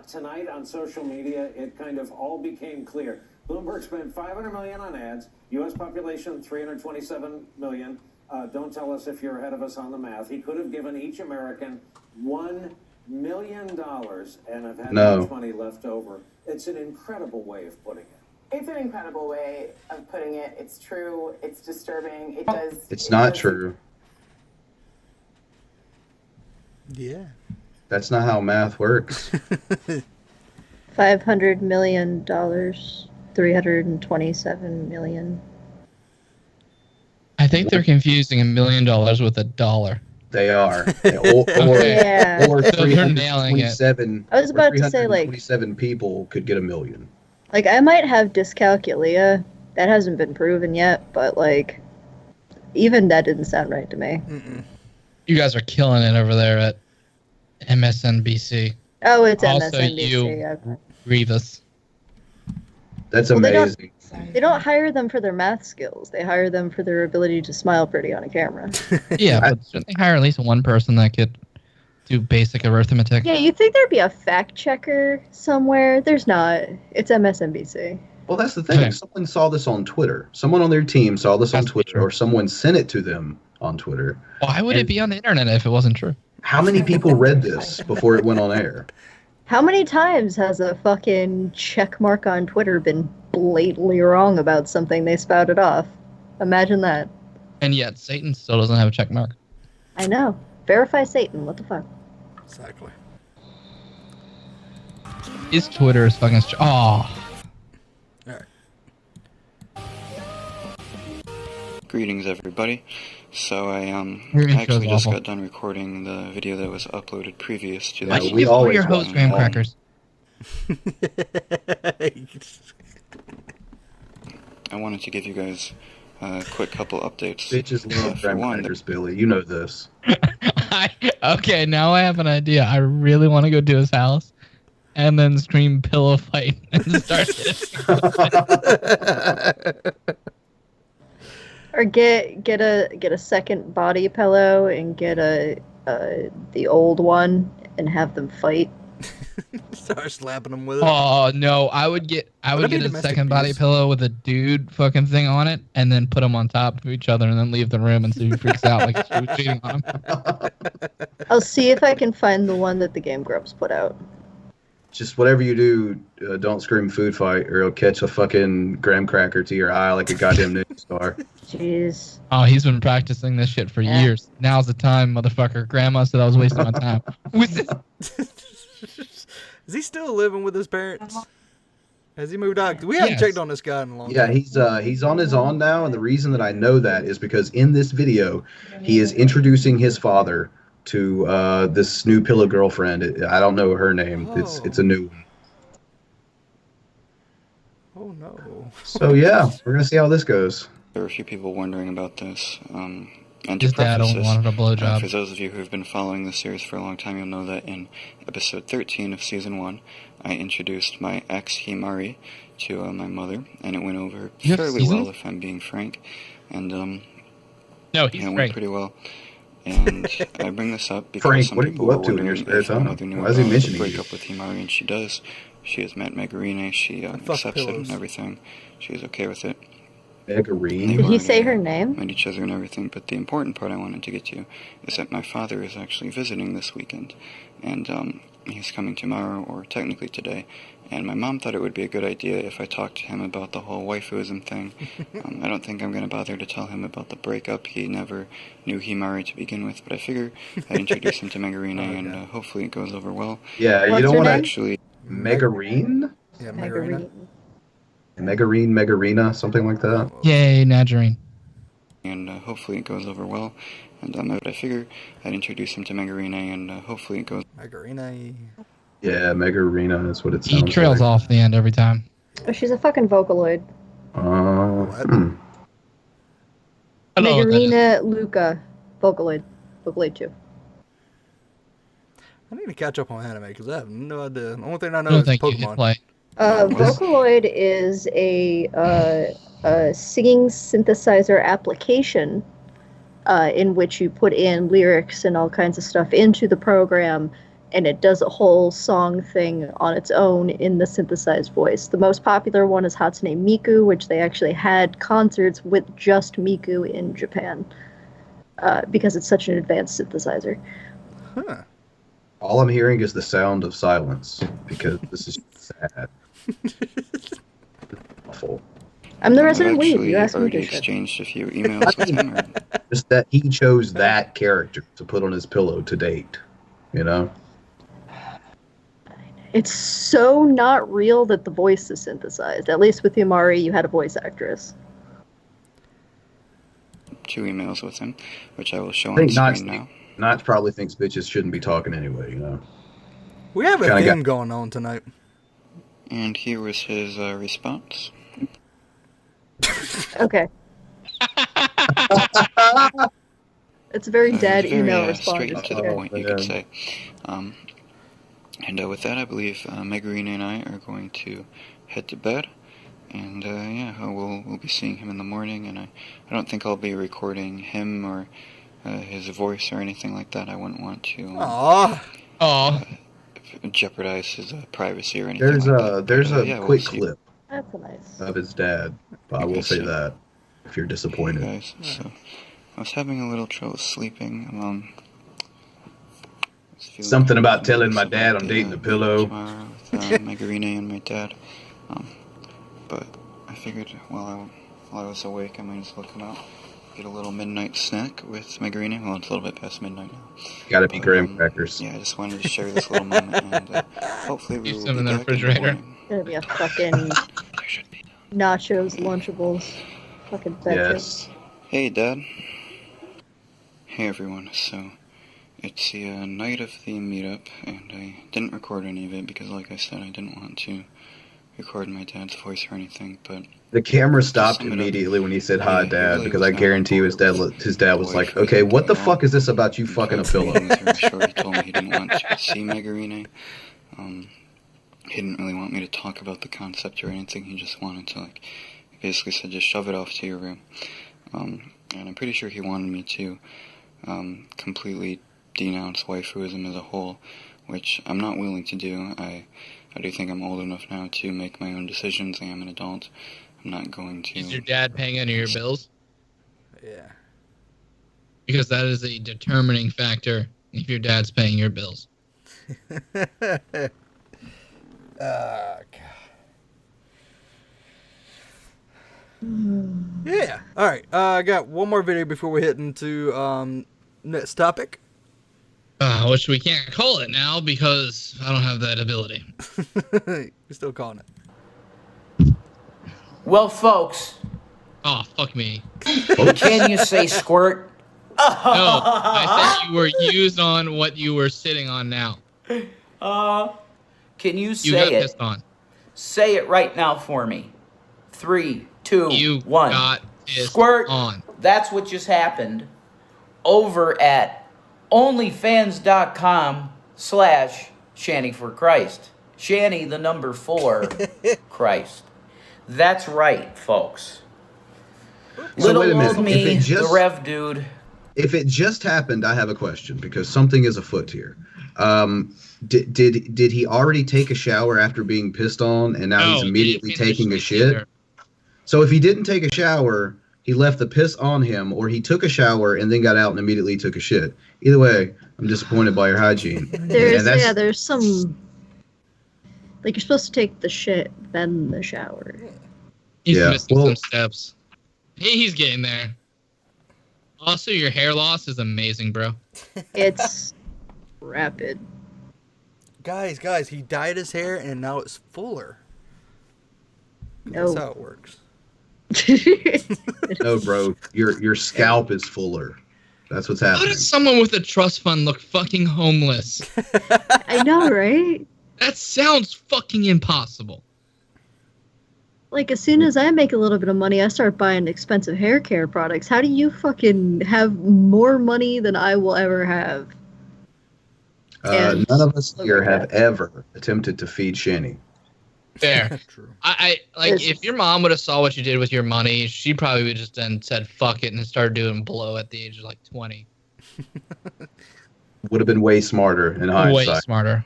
tonight on social media, it kind of all became clear. Bloomberg spent $500 million on ads. U.S. population 327 million. Don't tell us if you're ahead of us on the math. He could have given each American $1 million and have had much money left over. It's an incredible way of putting it. It's an incredible way of putting it. It's true. It's disturbing. It does. It's not true. Yeah. That's not how math works. $500 million, 327 million. I think they're confusing $1 million with a dollar. They are. Yeah. Or So they're nailing it. 327. I was about to say, like- 327 people could get $1 million. Like, I might have dyscalculia. That hasn't been proven yet, but, like, even that didn't sound right to me. You guys are killing it over there at MSNBC. Oh, it's Also, MSNBC. you, Grievous. That's Well, amazing. They don't hire them for their math skills. They hire them for their ability to smile pretty on a camera. Yeah, but shouldn't they hire at least one person that could do basic arithmetic? Yeah, you'd think there'd be a fact checker somewhere. There's not. It's MSNBC. Well, that's the thing. Okay. Someone saw this on Twitter. Someone on their team saw this on Twitter, or someone sent it to them on Twitter. Why would it be on the internet if it wasn't true? How many people read this before it went on air? How many times has a fucking check mark on Twitter been blatantly wrong about something they spouted off? Imagine that. And yet, Satan still doesn't have a check mark. I know. Verify Satan. What the fuck? Exactly. His Twitter is fucking... Greetings, everybody. So I Your intro's actually just awful. got done recording the video that was uploaded previous to Why this. did you call your host graham crackers? I wanted to give you guys a quick couple updates. Bitches love For graham one, crackers, Billy. You know this. Okay, now I have an idea. I really want to go to his house and then scream pillow fight and start Or get a second body pillow and get the old one and have them fight. Start slapping them with it. Oh no, I would get That'd be a domestic second body abuse. pillow with a dude fucking thing on it, and then put them on top of each other, and then leave the room and see who freaks out like she was cheating on him. I'll see if I can find the one that the Game Grumps put out. Just whatever you do, don't scream food fight, or it'll catch a fucking graham cracker to your eye like a goddamn news star. Jeez. Oh, he's been practicing this shit for years. Now's the time, motherfucker. Grandma said I was wasting my time. Is he still living with his parents? Has he moved out? We haven't Yes. checked on this guy in a long Yeah, time. he's on his own now, and the reason that I know that is because in this video, he is introducing his father to this new pillow girlfriend. I don't know her name. It's a new one. Oh no. So yeah, we're gonna see how this goes. There are a few people wondering about this. And His to dad preface only this, wanted a blowjob. for those of you who have been following the series for a long time, you'll know that in episode 13 of season 1, I introduced my ex Himari to my mother, and it went over You have fairly seasons? well, if I'm being frank. And No, he's it went great. pretty well. And I bring this up because Frank, some what are you people up are to in your wondering spare if my time? mother knew Why is he about the mentioning you? breakup with Himari, and she does. She has met Megarine. She accepts it pillows. and everything. She's okay with it. Megarine? Did he say her name? Met each other and everything, but the important part I wanted to get to is that my father is actually visiting this weekend, and he's coming tomorrow, or technically today, and my mom thought it would be a good idea if I talked to him about the whole waifuism thing. I don't think I'm going to bother to tell him about the breakup. He never knew Himari to begin with, but I figure I'd introduce him to Megarine, and hopefully it goes over well. Yeah, What's you don't her want to name? Actually, Megarine? Yeah, Megarine. Megarina, something like that. Yay, Nadjarine. and hopefully it goes over well. And I figure I'd introduce him to Megarine, and hopefully it goes. Megarine. Yeah, Megarina is what it He sounds trails like. off the end every time. Oh, she's a fucking Vocaloid. Megarina Luca, Vocaloid 2. I need to catch up on anime because I have no idea. The only thing I know I don't is think you can Pokemon. play. Vocaloid is a singing synthesizer application in which you put in lyrics and all kinds of stuff into the program, and it does a whole song thing on its own in the synthesized voice. The most popular one is Hatsune Miku, which they actually had concerts with just Miku in Japan because it's such an advanced synthesizer. Huh. All I'm hearing is the sound of silence because this is sad. Awful. I'm the resident weeb. Actually You asked me already to shit. exchanged a few emails with him. Or... Just that he chose that character to put on his pillow to date. You know? It's so not real that the voice is synthesized. At least with Himari, you had a voice actress. 2 emails with him, which I will show I on think screen now. Notch probably thinks bitches shouldn't be talking anyway, you know? We have a Kinda theme going on tonight. And here was his response. Okay. It's a very dead Very, email response. straight and to the point, you could say. And with that, I believe Megarina and I are going to head to bed. And yeah, we'll be seeing him in the morning. And I don't think I'll be recording him or his voice or anything like that. I wouldn't want to jeopardize his privacy or anything. There's a yeah, we'll quick see. clip That's nice. of his dad. I will say that if you're disappointed. Guys, so I was having a little trouble sleeping. Something about telling my dad I'm dating a pillow. Tomorrow with Megarina and my dad. But I figured while I was awake, I might as well come out, get a little midnight snack with Megarina. Well, it's a little bit past midnight now. Gotta be graham crackers. Yeah, I just wanted to share this little moment, and hopefully we will some be in the back in the refrigerator. morning. Gonna be a fucking nachos, Lunchables, fucking bedrooms. Hey, Dad. Hey, everyone. So, it's the night of the meetup, and I didn't record any of it because, like I said, I didn't want to record my dad's voice or anything, but... The camera stopped immediately when he said hi, Dad, because I guarantee you his dad was like, okay, what the fuck is this about you fucking a pillow? I'm sure he told me he didn't want to see Megarina. He didn't really want me to talk about the concept or anything. He just wanted to, like, he basically said, just shove it off to your room. And I'm pretty sure he wanted me to completely denounce waifuism as a whole, which I'm not willing to do. I do think I'm old enough now to make my own decisions. I am an adult. I'm not going to... Is your dad paying any of your bills? Yeah. Because that is a determining factor if your dad's paying your bills. God. Yeah. All right. I got one more video before we hit into next topic. Which we can't call it now because I don't have that ability. You're still calling it. Well, folks. Oh, fuck me. Can you say squirt? No, I said you were used on what you were sitting on now. Can you say You got it? pissed on. Say it right now for me. 3, 2, 1. Got pissed Squirt on. That's what just happened over at onlyfans.com/ShannyFor Christ. Shanny, the number 4, Christ. That's right, folks. So wait a minute. old me, the Rev dude. If it just happened, I have a question because something is afoot here. Did he already take a shower after being pissed on, and now he's immediately taking a shit? So if he didn't take a shower, he left the piss on him, or he took a shower and then got out and immediately took a shit. Either way, I'm disappointed by your hygiene. There's some... Like, you're supposed to take the shit, then the shower. He's missing some steps. He's getting there. Also, your hair loss is amazing, bro. It's rapid. Guys, he dyed his hair and now it's fuller. No. That's how it works. No, bro, your scalp is fuller. That's what's How happening. does someone with a trust fund look fucking homeless? I know, right? That sounds fucking impossible. Like, as soon as I make a little bit of money, I start buying expensive hair care products. How do you fucking have more money than I will ever have? None of us here have ever attempted to feed Shanny. Fair. True. I like if your mom would have saw what you did with your money, she probably would just then said fuck it and started doing blow at the age of like 20. Would have been way smarter in hindsight. Way smarter.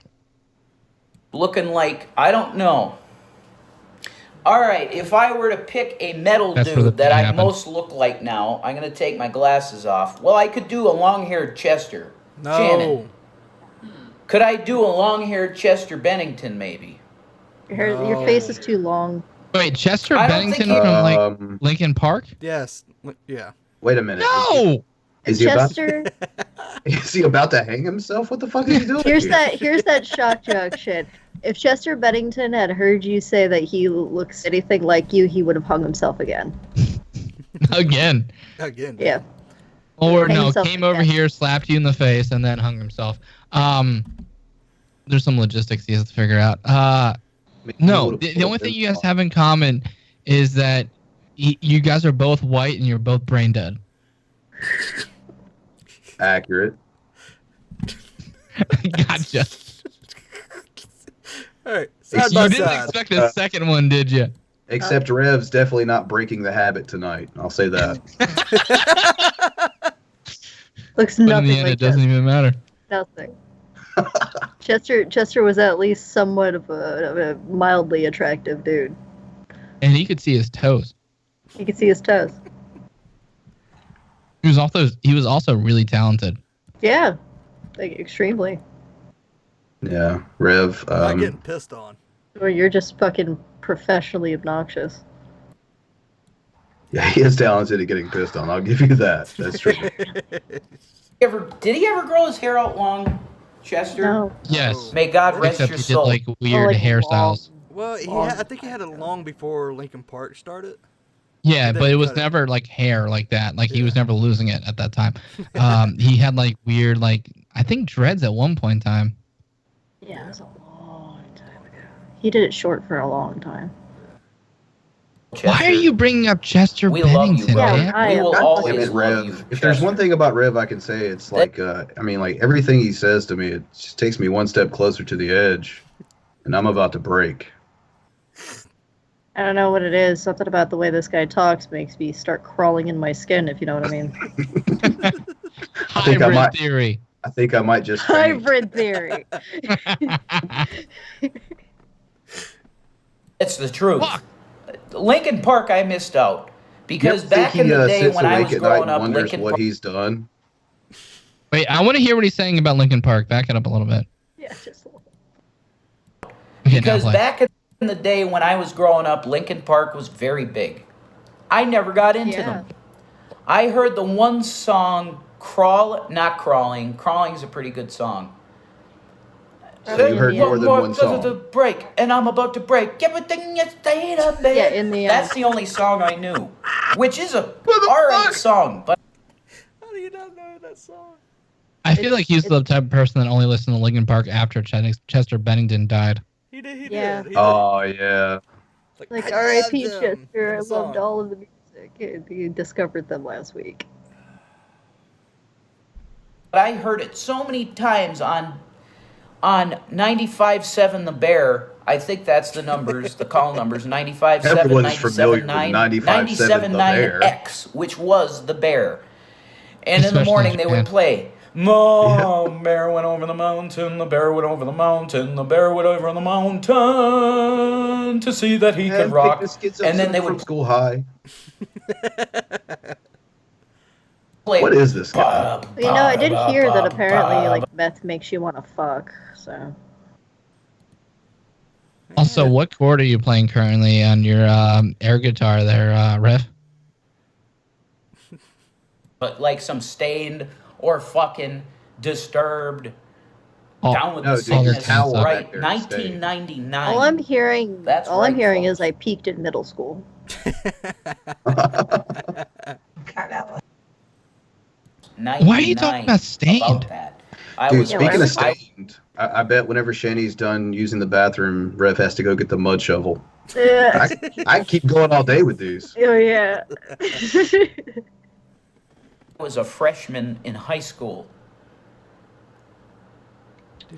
Looking like, I don't know. All right, if I were to pick a metal dude that I most look like now, I'm going to take my glasses off. Well, I could do a long-haired Chester. No. Shannon. Could I do a long-haired Chester Bennington, maybe? Your face is too long. Wait, Chester I don't Bennington think from like Lincoln Park? Yes. Yeah. Wait a minute. No! Is he Chester. Is he about to hang himself? What the fuck is he doing? Here's that shock jock shit. If Chester Bennington had heard you say that he looks anything like you, he would have hung himself again. Again. Yeah. Or Hang no, himself came over here, slapped you in the face, and then hung himself. There's some logistics he has to figure out. No, the only thing you guys have in common is that you guys are both white and you're both brain dead. Accurate. Gotcha. All right. You didn't expect a second one, did you? Except Rev's definitely not breaking the habit tonight. I'll say that. Looks But in nothing the end, like it doesn't even matter. Nothing. Chester was at least somewhat of a mildly attractive dude. And he could see his toes. You could see his toes. He was also really talented. Yeah, like extremely. Yeah, Rev. I'm not getting pissed on. Or you're just fucking professionally obnoxious. Yeah, he is talented at getting pissed on. I'll give you that. That's true. Did he ever grow his hair out long, Chester? No. Yes. May God rest Except your he did soul. like weird hairstyles. Well, I think he had it long before Lincoln Park started. Yeah, And then but he it was cut it. never like hair like that. Like he was never losing it at that time. He had like weird, like I think dreads at one point in time. Yeah, it was a long time ago. He did it short for a long time. Why are you bringing up Chester Bennington? man? We will always Damn it, love you. Rev. If there's one thing about Rev I can say, it's like, like everything he says to me, it just takes me one step closer to the edge, and I'm about to break. I don't know what it is. Something about the way this guy talks makes me start crawling in my skin, if you know what I mean. Hybrid theory. I think I might just faint. Hybrid theory. It's the truth. Lincoln Park, I missed out. Because You back think in he, the day sits when I awake was at night growing and up, wonders Lincoln what Park. he's done. Wait, I want to hear what he's saying about Lincoln Park. Back it up a little bit. Yeah, just a little. Okay, Because now play. back in the day when I was growing up, Lincoln Park was very big. I never got into them. I heard the one song, Not Crawling. Crawling's a pretty good song. So you heard more than one song. To break, and I'm about to break everything you stayed up there. Yeah, in the That's the only song I knew, which is a alright song, but How do you not know that song? I feel like he's the type of person that only listened to Lincoln Park after Chester Bennington died. He did. Oh, yeah. Like R.I.P. Chester. I loved all of the music. You discovered them last week. I heard it so many times on 95.7 The Bear. I think that's the numbers, the call numbers, 95.7, Everyone's familiar with 97.9, 95.7 The Bear. 97.9X, which was The Bear. And in the Especially morning in they would Japan. play, Mom, bear went over the mountain, the bear went over the mountain, the bear went over the mountain to see that he could rock. And then they would School High. play. What is this guy? You know, I did hear that apparently, like, meth makes you want to fuck, so. Also, what chord are you playing currently on your air guitar there, Rev? But like some Stained or fucking Disturbed. Oh, Down with no, the dude, your sickness. towel back Right, there is 1999. All I'm hearing, That's all I'm right, hearing folks. is I peaked in middle school. 99 Why are you talking about Stained? about that. Dude, speaking of stained, I bet whenever Shanny's done using the bathroom, Rev has to go get the mud shovel. Yeah. I keep going all day with these. Oh yeah. I was a freshman in high school.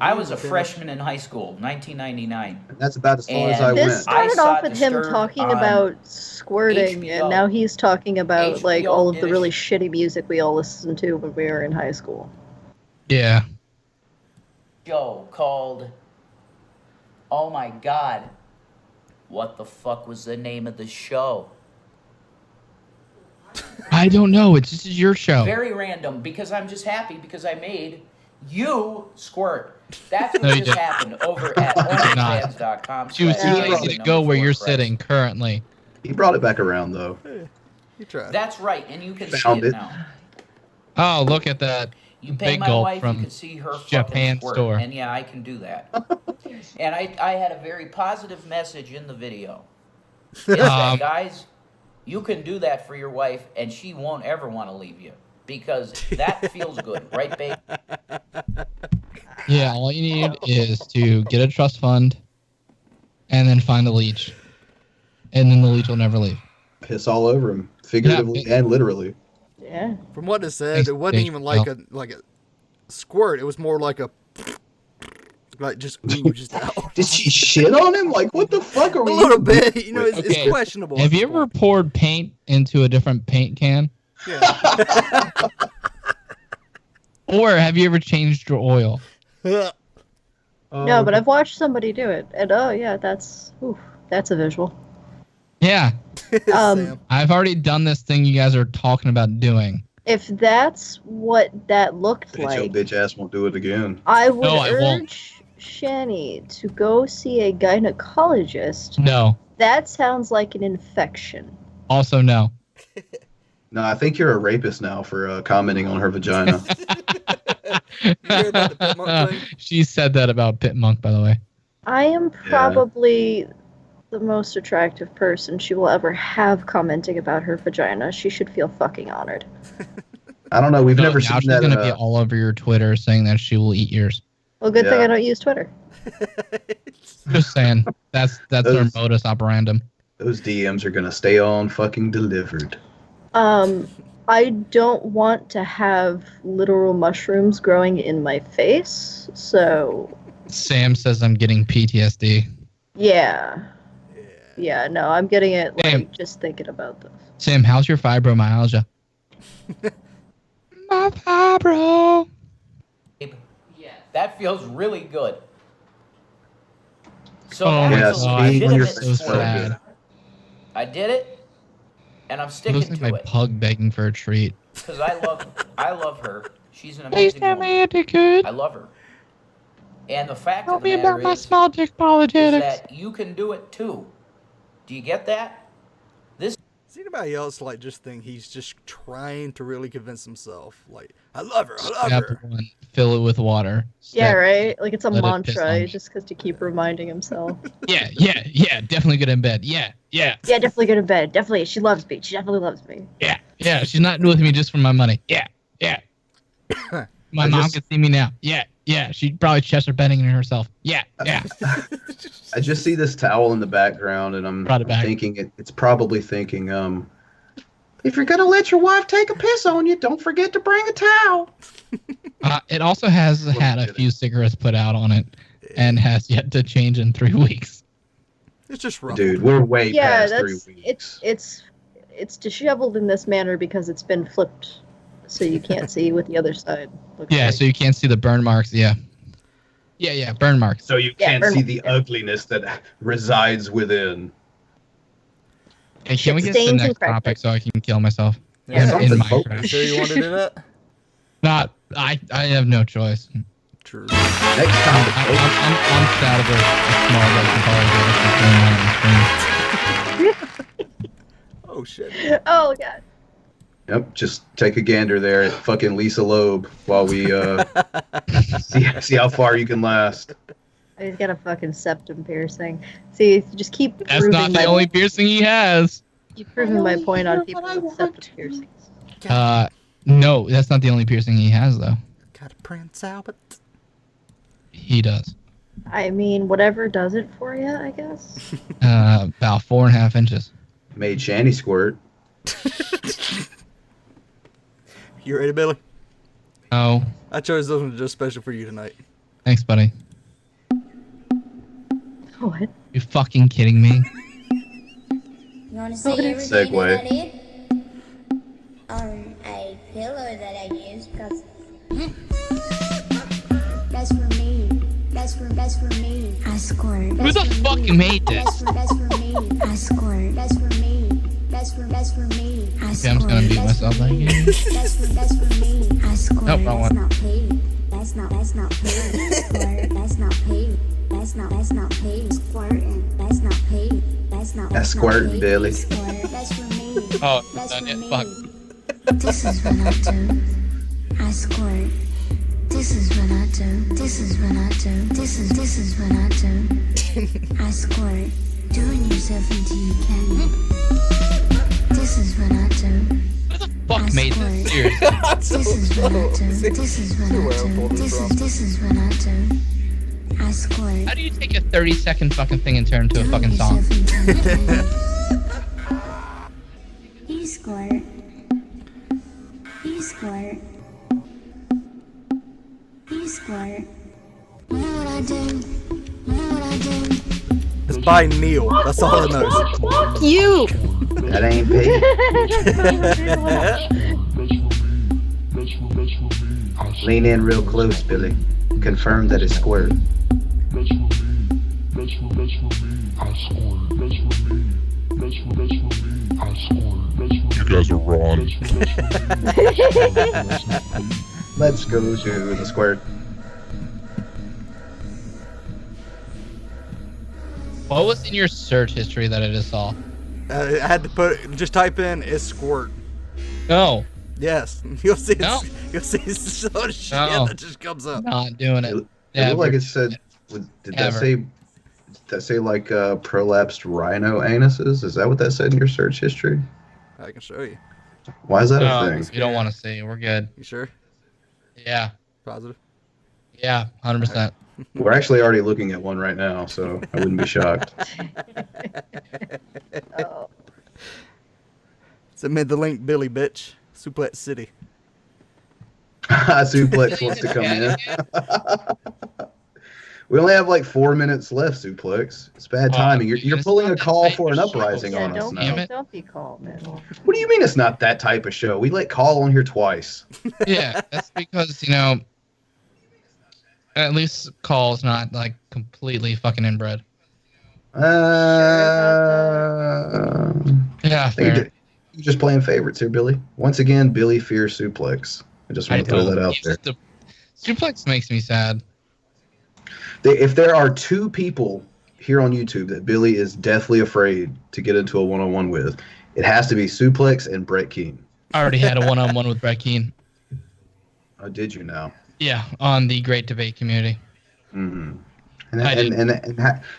I was a freshman in high school, 1999. And that's about as far as I went. This started off with him talking about squirting, and now he's talking about like all of the really shitty music we all listened to when we were in high school. Yeah. Show called, oh my God, what the fuck was the name of the show? I don't know. This is your show. Very random, because I'm just happy because I made you squirt. That's what No, you just didn't. happened over at OnlyFans.com. She was too lazy to go where you're sitting currently. He brought it back around, though. You tried. That's right, and you can Found see it it. now. Oh, look at that. You pay Big my gulp wife, you from can see her Japan fucking squirt. store. And yeah, I can do that. And I had a very positive message in the video. Is that, guys, you can do that for your wife, and she won't ever want to leave you. Because that feels good, right, babe? Yeah, all you need is to get a trust fund and then find a leech. And then the leech will never leave. Piss all over him, figuratively and literally. Yeah. From what it said, it wasn't even like a squirt. It was more like a just oozed out. Did she shit on him? Like, what the fuck are we? A little bit. You know, it's Okay. questionable. Have you ever poured paint into a different paint can? Yeah. Or have you ever changed your oil? No, but I've watched somebody do it, and oh yeah, that's a visual. Yeah. Um, I've already done this thing you guys are talking about doing. if that's what that looked Bet your like, bitch ass won't do it again. I would No, I won't. urge Shanny to go see a gynecologist. No. That sounds like an infection. Also, no. No, I think you're a rapist now for commenting on her vagina. She said that about Pit Monk, by the way. I am probably the most attractive person she will ever have commenting about her vagina. She should feel fucking honored. I don't know. We've never Now seen she's that. going to be all over your Twitter saying that she will eat yours. Well, good thing Yeah. I don't use Twitter. Just saying. That's their modus operandum. Those DMs are gonna stay on fucking delivered. I don't want to have literal mushrooms growing in my face, so Sam says I'm getting PTSD. yeah. Yeah, no, I'm getting it like just thinking about this. Sam, how's your fibromyalgia? My fibro. That feels really good. So Oh that my was a God, legitimate you're so squirt. sad. I did it, and I'm It sticking looks like to my it pug begging for a treat. because I love her. She's an amazing Please, woman. good. I love her. And the fact Tell of the me matter about my is small dick apologetics. that you can do it too. Do you get that? This. Does anybody else like just think he's just trying to really convince himself? Like, I love her, I love Step her. one, fill it with water. Yeah, Step right? Like it's a let it piss on mantra me. just because to keep reminding himself. Yeah, definitely good in bed. Yeah. Yeah, definitely go to bed. Definitely, she loves me. She definitely loves me. Yeah, she's not with me just for my money. Yeah. My mom can see me now. Yeah. She'd probably Chester Bennington herself. Yeah. I just see this towel in the background, and I'm thinking it's probably thinking, if you're gonna let your wife take a piss on you, don't forget to bring a towel. It also has had a few cigarettes put out on it, and has yet to change in 3 weeks. It's just rough. Dude, we're way Yeah, past 3 that's weeks. it's disheveled in this manner because it's been flipped, so you can't see what the other side looks Yeah, like. so you can't see the burn marks. Yeah, burn marks. So you Yeah, can't burn see marks, the ugliness that resides within. Hey, can we get to the Stains and next topic crackers. so I can kill myself? Yeah, in something Minecraft. You sure you want to do that? Not. I have no choice. True. Next time, I'm sad of a small like Oh shit. Oh god. Yep, just take a gander there at fucking Lisa Loeb while we see how far you can last. He's got a fucking septum piercing. See, you just keep That's proving not the only piercing he has. Keep proving my point on people with septum piercings. No, that's not the only piercing he has though. that Prince Albert? He does. I mean, whatever does it for you, I guess. About 4.5 inches. Made Shanny squirt. You ready, Billy? Oh. I chose this one just special for you tonight. Thanks, buddy. What? You fucking kidding me? You want to see everything that I did on a pillow that I used because that's for me. That's for me. I squirt. Who the fuck made this? That's for me. I squirt. That's for me. That's for me. I Okay, I'm just gonna beat myself like That's for me. I squirt. Nope, wrong one. That's not paid. That's not paid. Squirt. That's not paid. That's not paid. Squirting. That's not paid. That's squirting, Billy. Squirt. That's for me. Oh, That's done for it. me. Fuck. This is what I do. I squirt. This is what I do. This is what I do. This is what I do. I squirt. Doing yourself until you can. This is what I do. Fuck made this? Seriously. This is what I do. This is what I do. This is what I do. I squirt. How do you take a 30-second fucking thing and turn it into a fucking song? You squirt. You squirt. You squirt. You know what I do? You know what I do? It's by Neil. That's all it knows. Fuck you! That ain't paid. Lean in real close, Billy. Confirm that it's squirt. You guys are wrong. Let's go to the squirt. What was in your search history that I just saw? I had to just type in is squirt. No. Yes. You'll see. No. You'll see some shit No. that just comes up. Not doing it. It looked like it said. Did that Ever. say? Did that say like prolapsed rhino anuses? Is that what that said in your search history? I can show you. Why is that No, a thing? you don't want to see. We're good. You sure? Yeah. Positive. Yeah, 100%. We're actually already looking at one right now, so I wouldn't be shocked. Oh. Submit the link, Billy bitch. Suplex City. Suplex wants to come in. We only have like 4 minutes left, Suplex. It's bad timing. You're pulling a call for an uprising on us now. Don't be called, man. What do you mean it's not that type of show? We let call on here twice. Yeah, that's because, you know, at least call's not like completely fucking inbred. Yeah, fair. You're just playing favorites here, Billy. Once again, Billy fears Suplex. I just want to throw that out there. Suplex makes me sad. If there are two people here on YouTube that Billy is deathly afraid to get into a one-on-one with, it has to be Suplex and Brett Keane. I already had a one-on-one with Brett Keane. Oh, did you now? Yeah, on the Great Debate community. Mm-hmm.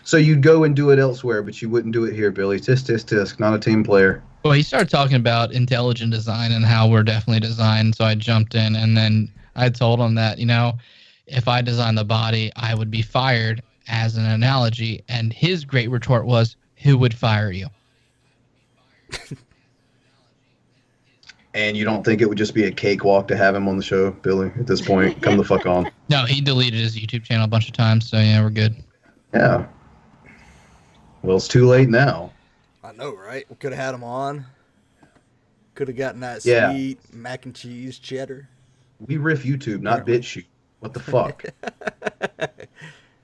So you'd go and do it elsewhere, but you wouldn't do it here, Billy. Tisk, not a team player. Well, he started talking about intelligent design and how we're definitely designed, so I jumped in, and then I told him that, you know, if I designed the body, I would be fired as an analogy, and his great retort was, who would fire you? And you don't think it would just be a cakewalk to have him on the show, Billy, at this point? Come the fuck on. No, he deleted his YouTube channel a bunch of times, so yeah, we're good. Yeah. Well, it's too late now. I know, right? We could have had him on. Could have gotten that Yeah. sweet mac and cheese cheddar. We riff YouTube, not BitChute. What the fuck?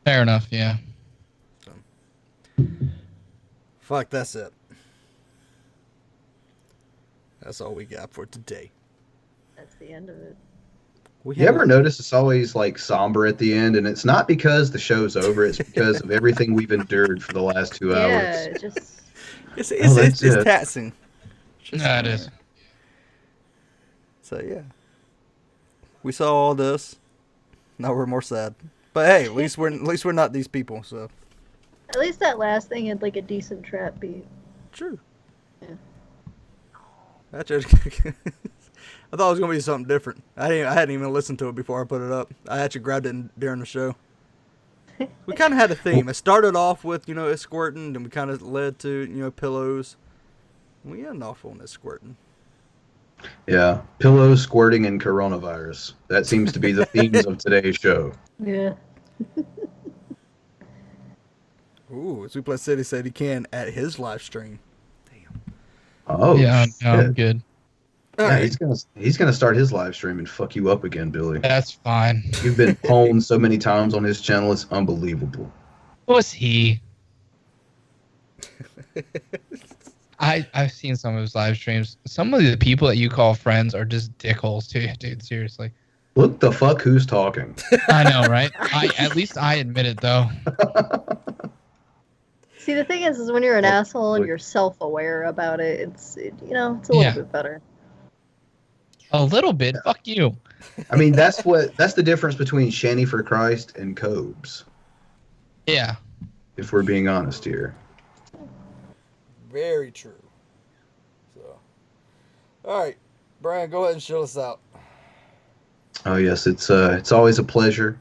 Fair enough, yeah. Fuck, that's it. That's all we got for today. That's the end of it. You ever notice it's always like somber at the end, and it's not because the show's over, it's because of everything we've endured for the last 2 hours. Yeah, just It's taxing. Yeah, it is. So yeah, we saw all this. Now we're more sad. But hey, at least we're not these people. So at least that last thing had like a decent trap beat. True. Yeah. That just I thought it was gonna be something different. I hadn't even listened to it before I put it up. I actually grabbed it during the show. We kind of had a theme. It started off with, it squirting, and we kind of led to, pillows. We ended off on it squirting. Yeah, pillows, squirting, and coronavirus. That seems to be the themes of today's show. Yeah. Ooh, Suplex City said he can at his live stream. Oh, yeah, shit. I'm good. Yeah, he's gonna start his live stream and fuck you up again, Billy. That's fine. You've been pwned so many times on his channel, it's unbelievable. Was he? I've seen some of his live streams. Some of the people that you call friends are just dickholes to you, dude. Seriously. What the fuck? Who's talking? I know, right? At least I admit it, though. See, the thing is when you're an asshole and you're self-aware about it, it's a little bit better. A little bit. Fuck you. I mean, that's the difference between ShannyFor Christ and Cobes. Yeah. If we're being honest here. Very true. So, all right, Brian, go ahead and show us out. Oh yes, it's always a pleasure.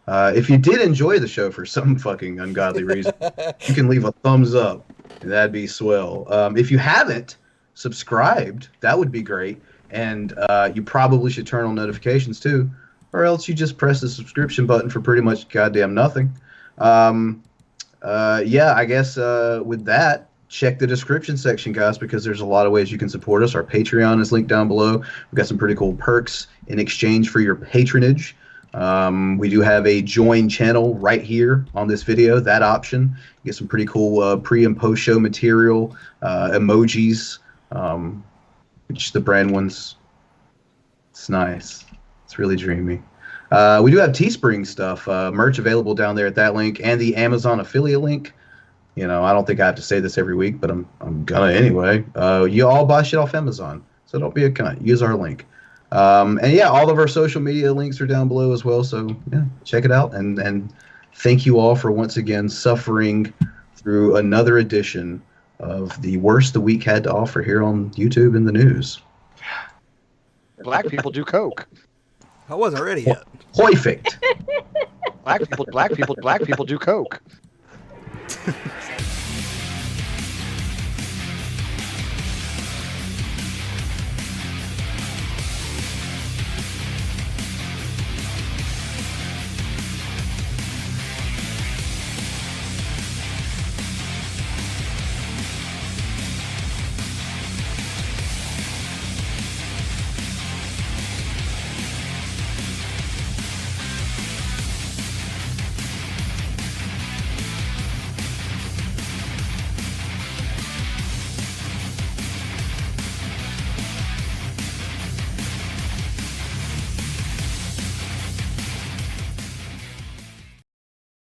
If you did enjoy the show for some fucking ungodly reason, you can leave a thumbs up. That'd be swell. If you haven't subscribed, that would be great. And you probably should turn on notifications too, or else you just press the subscription button for pretty much goddamn nothing. Yeah, I guess with that, check the description section, guys, because there's a lot of ways you can support us. Our Patreon is linked down below. We've got some pretty cool perks in exchange for your patronage. We do have a join channel right here on this video, that option. You get some pretty cool pre and post show material, emojis, which the Bran ones, it's nice. It's really dreamy. We do have Teespring stuff, merch available down there at that link, and the Amazon affiliate link. I don't think I have to say this every week, but I'm gonna anyway. You all buy shit off Amazon, so don't be a cunt. Use our link. And yeah, all of our social media links are down below as well. So yeah, check it out. And thank you all for once again suffering through another edition of the worst the week had to offer here on YouTube and the news. Black people do coke. I wasn't ready yet. Perfect. Black people do coke.